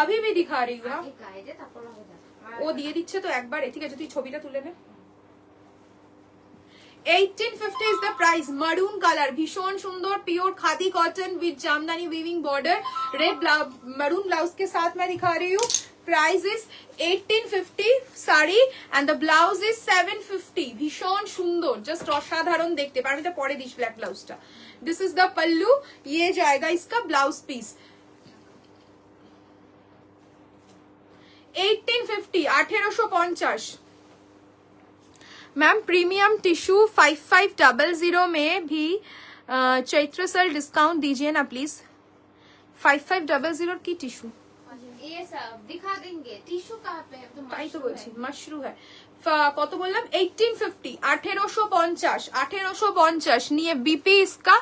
अभी भी दिखा रही हूँ। আগে গায়ে দে, তারপর হবে না। ও দিয়ে দিচ্ছে তো একবারে, ঠিক আছে তুই ছবিটা তুলে নে। 1850 is the price। maroon color, भीषण सुंदर pure khadi cotton with jamdani weaving border, red maroon blouse के साथ मैं दिखा रही हूँ। Price is 1850 sari and the blouse is 750। भीषण सुंदर, जस्ट असाधारण देखते पार। तो परे दिस ब्लैक ब्लाउजটা, दिस इज द पल्लू, ये जाएगा इसका blouse piece. 1850 1850। Ma'am premium tissue 5500 में भी चैत्र सेल डिस्काउंट दीजिए ना प्लीज। 5500 की टिश्यू ये सब दिखा देंगे। टिश्यू कहाँ पे है? তাই তো বলছি মাশরু है। কত বললাম? 1850 1850 1850 নিয়ে बीपी इसका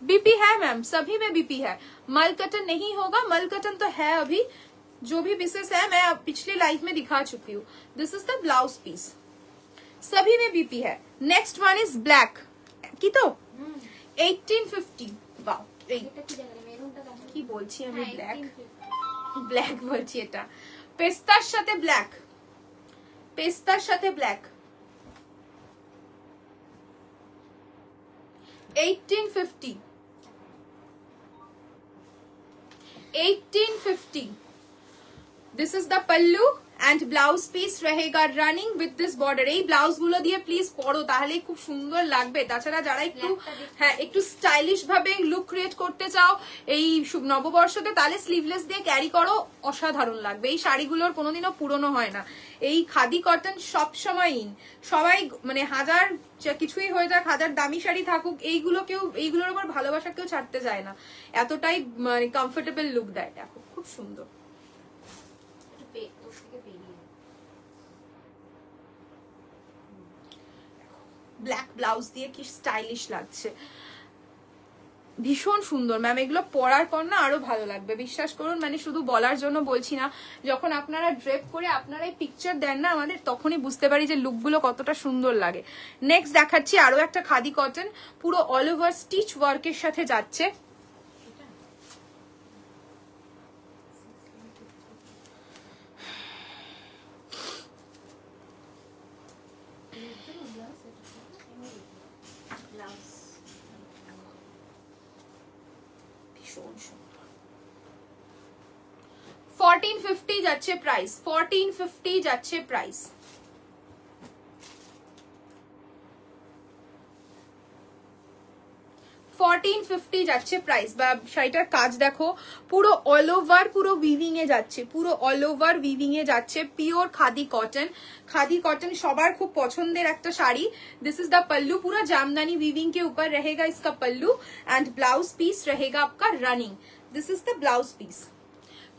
बीपी है मैम, सभी में बीपी है। मल कटन नहीं होगा, मल कटन तो है अभी, जो भी पीसेस है मैं पिछले लाइफ में दिखा चुकी हूँ। This is the blouse piece, सभी में बीपी है। नेक्स्ट वन इज ब्लैक की तो 1850। वाओ এটা কি জায়গা? মেরুনটা কেমন? কি বলছি আমি, হ্যাঁ, ব্ল্যাক 1850 ব্ল্যাক বলছি। এটা পেস্তার সাথে ব্ল্যাক, পেস্তার সাথে black. 1850 1850। This is the pallu and blouse piece रहेगा रनिंग विद दिस बॉर्डर। এই ব্লাউজ গুলো দিয়ে প্লিজ পরো, তাহলে খুব সুন্দর লাগবে। তাছাড়া যারা একটু হ্যাঁ একটু স্টাইলিশ ভাবে লুক ক্রিয়েট করতে চাও এই নববর্ষতে, তাহলে স্লিভলেস দিয়ে ক্যারি করো, অসাধারণ লাগবে। এই শাড়িগুলোর কোনোদিনও পুরনো হয় না। এই খাদি কটন সব সময় ইন, সবাই মানে হাজার কিছুই হয়ে যাক, হাজার দামি শাড়ি থাকুক, এইগুলোর উপর ভালোবাসা কেউ ছাড়তে চায় না, এতটাই মানে কমফোর্টেবল লুক দেয়। দেখো খুব সুন্দর। ব্ল্যাক ব্লাউজ দিয়ে কি স্টাইলিশ লাগছে, ভীষণ সুন্দর ম্যাম। এগুলো পরার পর না আরো ভালো লাগবে, বিশ্বাস করুন। মানে শুধু বলার জন্য বলছি না, যখন আপনারা ড্রেপ করে আপনারাই পিকচার দেন না আমাদের, তখনই বুঝতে পারি যে লুকগুলো কতটা সুন্দর লাগে। নেক্সট দেখাচ্ছি আরো একটা খাদি কটন, পুরো অল ওভার স্টিচ ওয়ার্কের সাথে যাচ্ছে। ভীষণ সুন্দর। 1450 যাচ্ছে প্রাইস, 1450 যাচ্ছে প্রাইস। যাচ্ছে প্রাইস। বা শাড়িটার কাজ দেখো, পুরো অল ওভার পুরো উইভিং এ যাচ্ছে, পুরো অল ওভার উইভিং এ যাচ্ছে। Pure khadi cotton, khadi cotton सबार खूब पसंदेर एक sari. This is the pallu, पूरा जामदानी वीविंग के ऊपर रहेगा इसका पल्लू एंड ब्लाउज पीस रहेगा आपका running. This is the blouse piece.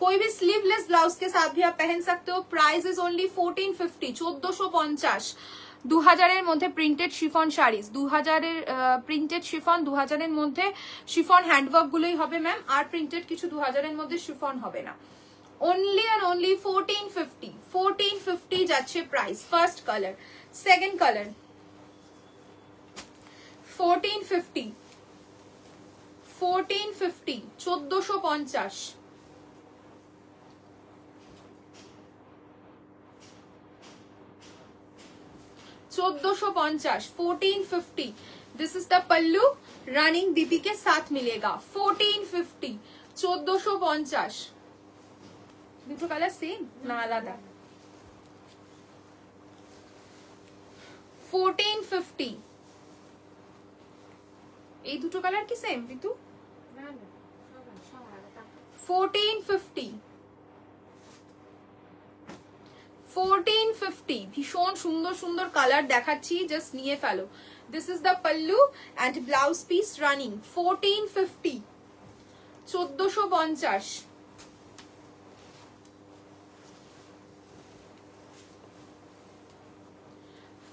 कोई भी स्लीवलेस ब्लाउज के साथ भी आप पहन सकते हो। Price is only 1450, 1450। 2000 মধ্যে printed chiffon saris, 2000 printed chiffon, 2000 মধ্যে শিফন হ্যান্ডওয়ার্ক গুলোই হবে ম্যাম, আর প্রিন্টেড কিছু 2000 মধ্যে শিফন হবে না। only and only 1450, 1450 যাচ্ছে price. First colour, second colour 1450, 1450, 1450। $1450। This is the pallu, running बीबी के साथ मिलेगा। 1450, 1450। দুটো কালার সেম না আলাদা? 1450। এই দুটো কালার কি সেম বিতু? 1450, 1450 ভীষণ সুন্দর সুন্দর কালার দেখাচ্ছি, জাস্ট নিয়ে ফেলো। This is the pallu and blouse piece running 1450 1450।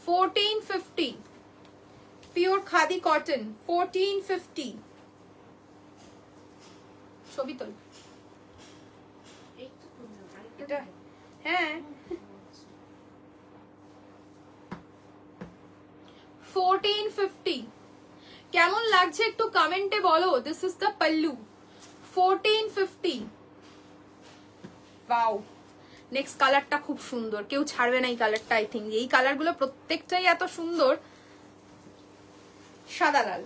$1450 pure khadi cotton 1450। ছবি তোল এটা, হ্যাঁ 1450 কেমন লাগছে একটু কমেন্টে বলো। This is the pallu 1450। Wow, next কালারটা খুব সুন্দর, কেউ ছাড়বে না এই কালারটা। আই থিঙ্ক এই কালারগুলো প্রত্যেকটাই এত সুন্দর। সাদা লাল,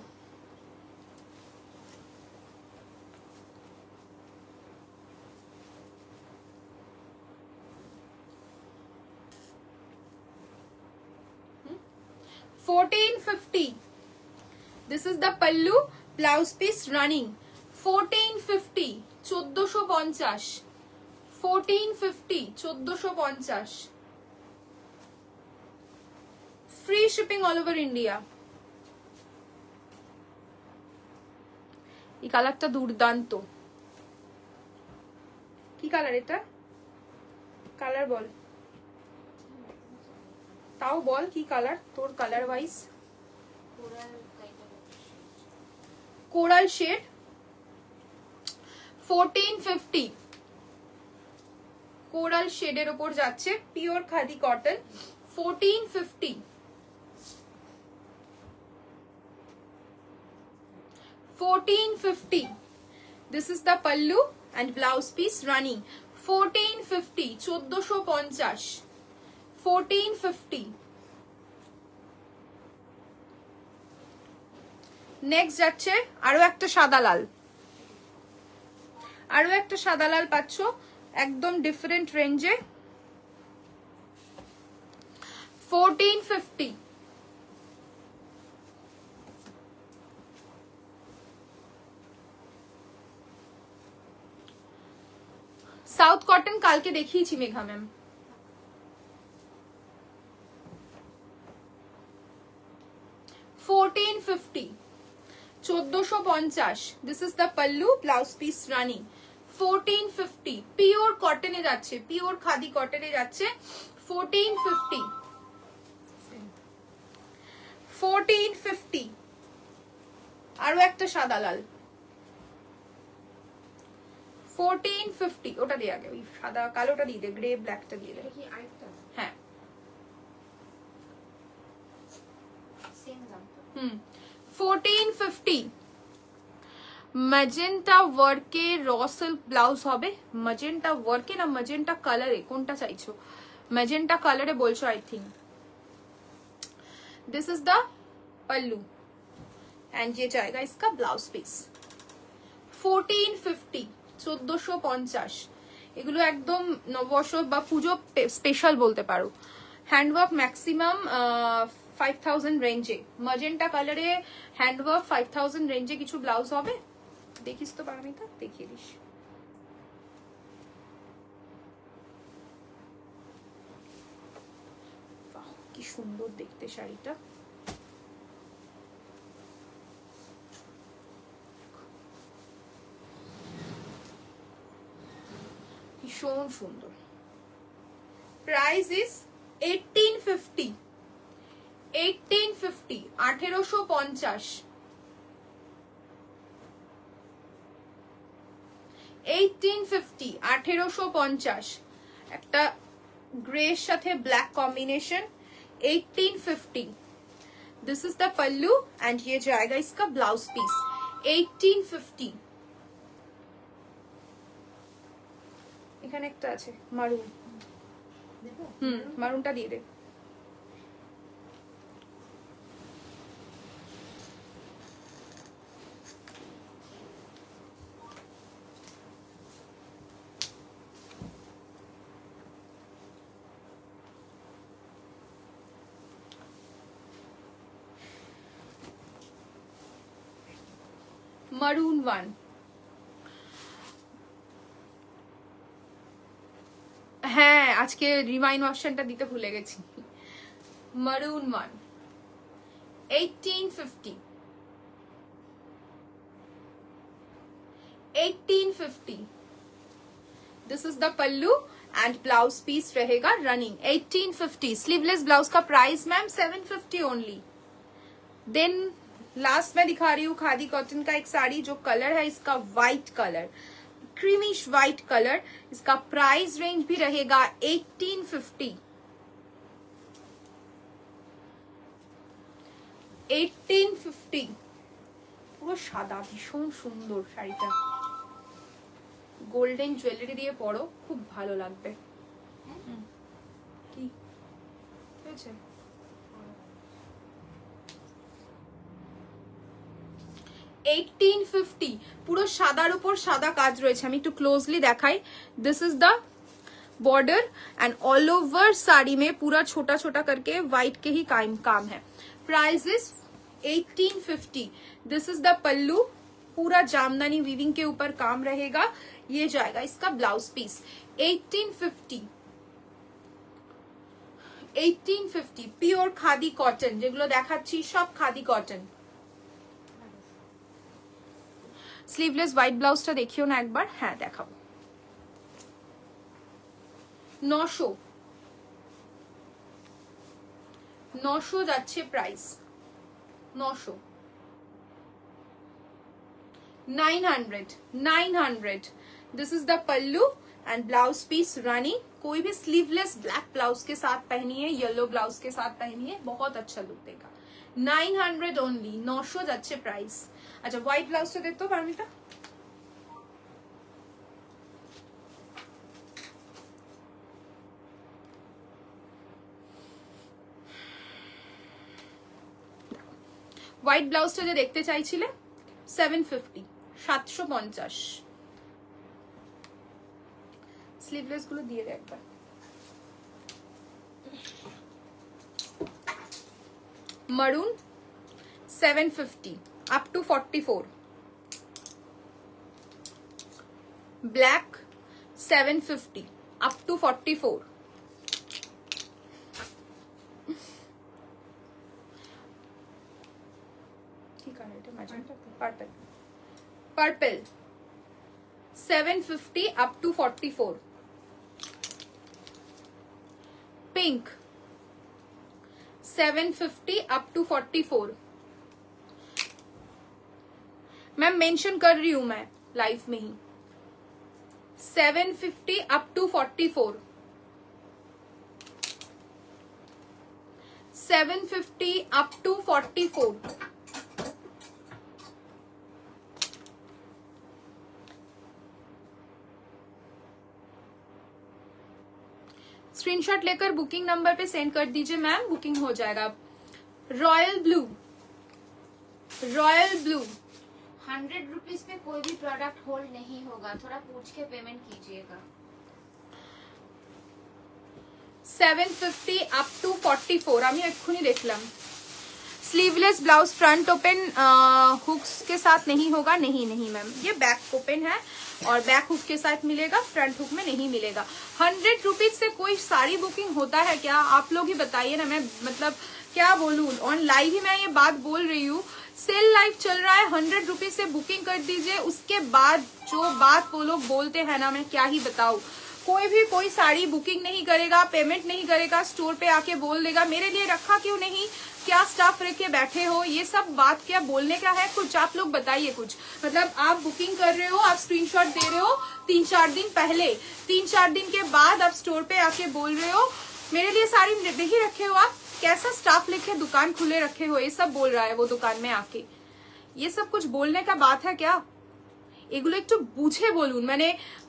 $1450 this is the pallu, blouse piece running 1450 1450 1450 1450 free shipping all over India। এই কালারটা দুর্দান্ত। কি কালার এটা? কালার বল, তাও বল কি কালার তোর, colour wise. Coral shade 1450 coral শেডের উপর যাচ্ছে, pure khadi cotton 1450। $1450 this is the pallu and blouse piece running 1450 1450 1450। Next যাচ্ছে আরো একটা সাদা লাল, আরো একটা সাদা লাল পাচ্ছ একদম ডিফারেন্ট রেঞ্জে 1450। সাউথ কটন কালকে দেখিয়েছি Megha ma'am. $1450 1450 this is the pallu, blouse piece running 1450 pure কটনে যাচ্ছে, পিওর খাদি কটনে যাচ্ছে 1450 1450। আরো একটা সাদা লাল 1450, ওটা দিয়ে আগে ওই সাদা কালোটা দিয়ে দে, গ্রে ব্ল্যাকটা দিয়ে দে। হ্যাঁ 1450 ম্যাজেন্টা ওয়ার্কে র সিল্ক ব্লাউজ হবে। ম্যাজেন্টা ওয়ার্কে না ম্যাজেন্টা কালারে, কোনটা চাইছো? ম্যাজেন্টা কালারে বলছো I think. This is the pallu and ये जाएगा इसका ब्लाउज पीस 1450 1450। এগুলো একদম নববর্ষ বা পুজো স্পেশাল বলতে পারো। হ্যান্ডওয়ার্ক ম্যাক্সিমাম 5000 রেঞ্জে, ম্যাজেন্টা কালারে হ্যান্ডওয়ার্ক 5000 রেঞ্জে কিছু ব্লাউজ হবে। দেখিস তো পারমিতা, দেখিয়ে দিস। কি সুন্দর দেখতে শাড়িটা, ভীষণ সুন্দর। Price is 1850 1850 1850 1850 1850। একটা গ্রে সাথে black combination 1850। This is the pallu and ये जाएगा इसका ब्लाउज पीस 1850। এখানে একটা আছে মারুন, মারুনটা দিয়ে দে। মারুন ওয়ান, হ্যাঁ আজকে রিমাইন্ড অপশনটা দিতে ভুলে গেছি। Maroon one 1850 1850। This is the pallu and blouse piece रहेगा रनिंग 1850। स्लीवलेस ब्लाउज का price ma'am 750 only. Then last में दिखा रही हूँ खादी कॉटन का एक साड़ी, जो कलर है इसका white colour, creamish white colour. इसका प्राइस रेंज भी रहेगा 1850। 1850 পুরো সাদা, ভীষণ সুন্দর শাড়িটা। গোল্ডেন জুয়েলারি দিয়ে পরো, খুব ভালো লাগবে। কি হয়েছে? 1850 পুরো সাদার উপর সাদা কাজ রয়েছে। আমি একটু ক্লোজলি দেখাই। This is the border and all over sari में पूरा छोटा छोटा करके व्हाइट के ही काम है। Price is 1850। This is the pallu, पूरा जामदानी वीविंग के ऊपर काम रहेगा। ये जाएगा इसका blouse piece 1850। 1850 pure khadi cotton, যেগুলো দেখাচ্ছি সব খাদি কটন। স্লিভলেস হোয়াইট ব্লাউজটা দেখিও না একবার? হ্যাঁ দেখাবো। 900 যাচ্ছে price. 900 900। This is the pallu and blouse piece running. कोई भी स्लीवलेस ब्लैक ब्लाउज के साथ पहनिए, येलो ब्लाउज के साथ पहनिए, बहुत अच्छा लुक देगा। 900 ओनली। 900 যাচ্ছে প্রাইস। আচ্ছা হোয়াইট ব্লাউজটা দেখতো পারমিতা? হোয়াইট ব্লাউজটা যে দেখতে চাইছিলে 750 750। স্লিভলেস গুলো দিয়ে দে একবার। maroon 750 up to 44। black 750 up to 44। Purple 750 up to 44। Pink 750 up to 44। Ma'am mention कर रही हूं मैं लाइव में ही। 750 up to 44। 750 up to 44। Screenshot लेकर बुकिंग नंबर पे सेंड कर दीजिए मैम, बुकिंग हो जाएगा। रॉयल ब्लू 100 रुपीज पे कोई भी प्रोडक्ट होल्ड नहीं होगा, थोड़ा पूछ के पेमेंट कीजिएगा। 750 up to 44। আমি এক্ষুনি দেখলাম। Sleeveless blouse front open hooks के साथ नहीं होगा। नहीं मैम, ये बैक ओपन है और बैक हुक के साथ मिलेगा, फ्रंट हुक में नहीं मिलेगा। 100 रुपीज से कोई साड़ी बुकिंग होता है क्या? आप लोग ही बताइए ना। मैं मतलब क्या बोलूं, ऑन लाइव ही मैं ये बात बोल रही हूँ। सेल लाइव चल रहा है, 100 रुपीज से बुकिंग कर दीजिए। उसके बाद जो बात वो लोग बोलते हैं ना, मैं क्या ही बताऊं। कोई साड़ी बुकिंग नहीं करेगा, पेमेंट नहीं करेगा, स्टोर पे आके बोल देगा मेरे लिए रखा क्यों नहीं, क्या स्टाफ रख के बैठे हो। ये सब बात क्या बोलने का है? कुछ आप लोग बताइए कुछ। मतलब आप बुकिंग कर रहे हो, आप स्क्रीनशॉट दे रहे हो 3-4 दिन पहले, 3-4 दिन के बाद आप स्टोर पे आके बोल रहे हो मेरे लिए साड़ी नहीं रखे हो। आप कैसा स्टाफ लेके दुकान खुले रखे हो? ये सब बोल रहा है वो दुकान में आके। ये सब कुछ बोलने का बात है क्या? এগুলো একটু বুঝে বলুন। মানে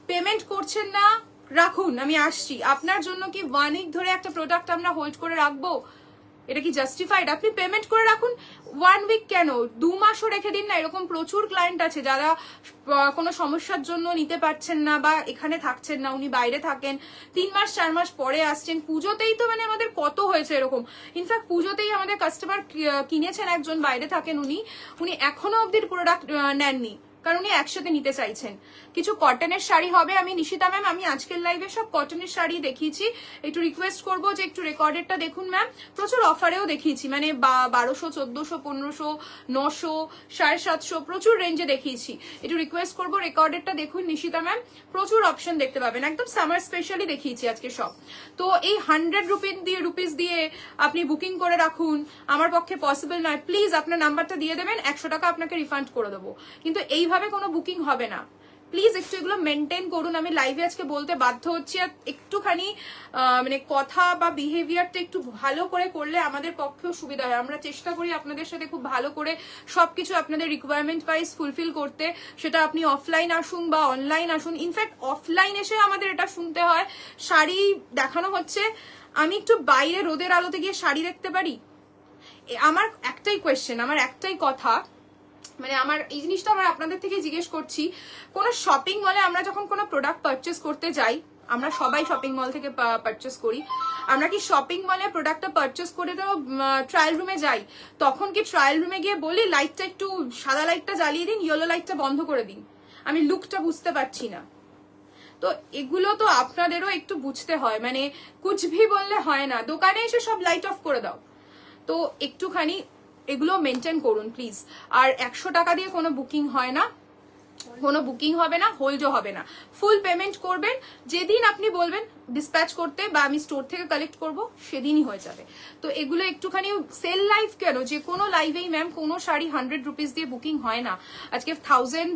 পেমেন্ট করছেন না, রাখুন, আমি আসছি। আপনার জন্য কি 1 উইক ধরে একটা প্রোডাক্ট আমরা হোল্ড করে রাখবো? এটা কি জাস্টিফাইড? আপনি পেমেন্ট করে রাখুন। 1 উইক কেন, 2 মাসও রেখে দিন না। এরকম প্রচুর ক্লায়েন্ট আছে যারা কোনো সমস্যার জন্য নিতে পারছেন না বা এখানে থাকছেন না, উনি বাইরে থাকেন, 3 মাস 4 মাস পরে আসছেন। পুজোতেই তো মানে আমাদের কত হয়েছে এরকম। ইনফ্যাক্ট পুজোতেই আমাদের কাস্টমার কিনেছেন, একজন বাইরে থাকেন, উনি এখনো অব্দি প্রোডাক্ট নেননি, কারণ উনি একসাথে নিতে চাইছেন। কিছু কটনের শাড়ি হবে। আমি নিশিতা ম্যাম, আমি আজকের লাইভে সব কটনের শাড়ি দেখিয়েছি। একটু রিকোয়েস্ট করবো যে একটু রেকর্ডেডটা দেখুন ম্যাম। প্রচুর অফারেও দেখিয়েছি, মানে 1200, 1400, 1500, 900, 750 প্রচুর রেঞ্জে দেখিয়েছি। একটু রিকোয়েস্ট করবো রেকর্ডেডটা দেখুন নিশিতা ম্যাম, প্রচুর অপশন দেখতে পাবেন। একদম সামার স্পেশালি দেখিয়েছি আজকে সব। তো এই 100 রুপিস দিয়ে আপনি বুকিং করে রাখুন, আমার পক্ষে পসিবল নয়। প্লিজ আপনার নাম্বারটা দিয়ে দেবেন, 100 টাকা আপনাকে রিফান্ড করে দেবো। কিন্তু এইভাবে কোনো বুকিং হবে না। প্লিজ একটু এগুলো মেনটেন করুন। আমি লাইভে আজকে বলতে বাধ্য হচ্ছি, আর একটুখানি মানে কথা বা বিহেভিয়ারটা একটু ভালো করে করলে আমাদের পক্ষেও সুবিধা হয়। আমরা চেষ্টা করি আপনাদের সাথে খুব ভালো করে সবকিছু আপনাদের রিকোয়ারমেন্ট ওয়াইজ ফুলফিল করতে। সেটা আপনি অফলাইন আসুন বা অনলাইন আসুন। ইনফ্যাক্ট অফলাইন এসে আমাদের এটা শুনতে হয় শাড়ি দেখানো হচ্ছে, আমি একটু বাইরে রোদের আলোতে গিয়ে শাড়ি দেখতে পারি? আমার একটাই কোয়েশ্চেন, আমার একটাই কথা, মানে আমার এই জিনিসটা আমার আপনাদের থেকে জিজ্ঞেস করছি। কোন শপিং মলে আমরা যখন কোনো প্রোডাক্ট পারচেস করতে যাই, আমরা সবাই শপিং মল থেকে পারচেস করি, আমরা কি শপিং মলে প্রোডাক্টটা পারচেস করে তো ট্রায়াল রুমে যাই? তখন কি ট্রায়াল রুমে গিয়ে বলি লাইটটা একটু সাদা লাইটটা জ্বালিয়ে দিন, ইয়েলো লাইটটা বন্ধ করে দিন, আমি লুকটা বুঝতে পারছি না? তো এগুলো তো আপনাদেরও একটু বুঝতে হয়, মানে কুচভি বললে হয় না, দোকানে এসে সব লাইট অফ করে দাও। তো একটুখানি এগুলো মেনটেন করুন প্লিজ। আর 100 টাকা দিয়ে কোনো বুকিং হয় না, কোনো বুকিং হবে না, হোল্ডও হবে না। ফুল পেমেন্ট করবেন, যেদিন আপনি বলবেন ডিসপ্যাচ করতে বা আমি স্টোর থেকে কালেক্ট করব সেদিনই হয়ে যাবে। তো এগুলো একটুখানি সেল লাইভ কেন, যে কোনো লাইভেই ম্যাম কোনো শাড়ি 100 রুপিস দিয়ে বুকিং হয় না। আজকে 1000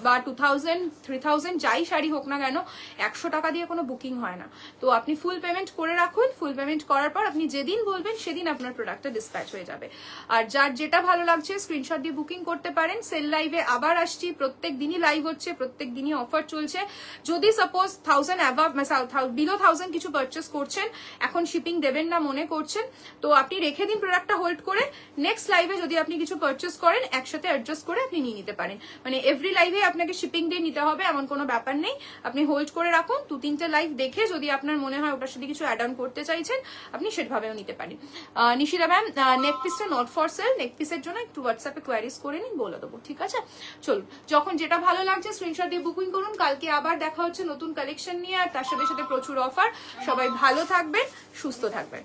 বা 2000, 3000 যাই শাড়ি হোক না কেন, 100 টাকা দিয়ে কোনো বুকিং হয় না। তো আপনি ফুল পেমেন্ট করে রাখুন। ফুল পেমেন্ট করার পর আপনি যেদিন বলবেন সেদিন আপনার প্রোডাক্টটা ডিসপ্যাচ হয়ে যাবে। আর যার যেটা ভালো লাগছে স্ক্রিনশট দিয়ে বুকিং করতে পারেন। সেল লাইভে আবার আসছি, প্রত্যেক দিনই লাইভ হচ্ছে, প্রত্যেক দিনই অফার চলছে। যদি সাপোজ 1000 অ্যাবাভ বিলো 1000 কিছু পারচেস করছেন, এখন শিপিং দেবেন না মনে করছেন, তো আপনি রেখে দিন প্রোডাক্টটা হোল্ড করে। নেক্সট লাইভে যদি আপনি কিছু পারচেস করেন একসাথে অ্যাডজাস্ট করে আপনি নিয়ে নিতে পারেন। মানে এভরি লাইভে আপনাকে শিপিং দিয়ে নিতে হবে এমন কোনো ব্যাপার নেই। আপনি হোল্ড করে রাখুন, 2-3টে লাইভ দেখে যদি আপনার মনে হয় ওটার সাথে কিছু অ্যাড অন করতে চাইছেন আপনি সেভাবেও নিতে পারেন। নিশিতা ম্যাম, নেক পিসটা নট ফর সেল, নেক পিসের জন্য একটু হোয়াটসঅ্যাপে কোয়ারিজ করে নিন, বলে দেবো, ঠিক আছে? চলুন, যখন যেটা ভালো লাগছে স্ক্রিনশট দিয়ে বুকিং করুন। কালকে আবার দেখা হচ্ছে নতুন কালেকশন নিয়ে, আর তার সাথে সাথে প্রচুর অফার। সবাই ভালো থাকবেন, সুস্থ থাকবেন।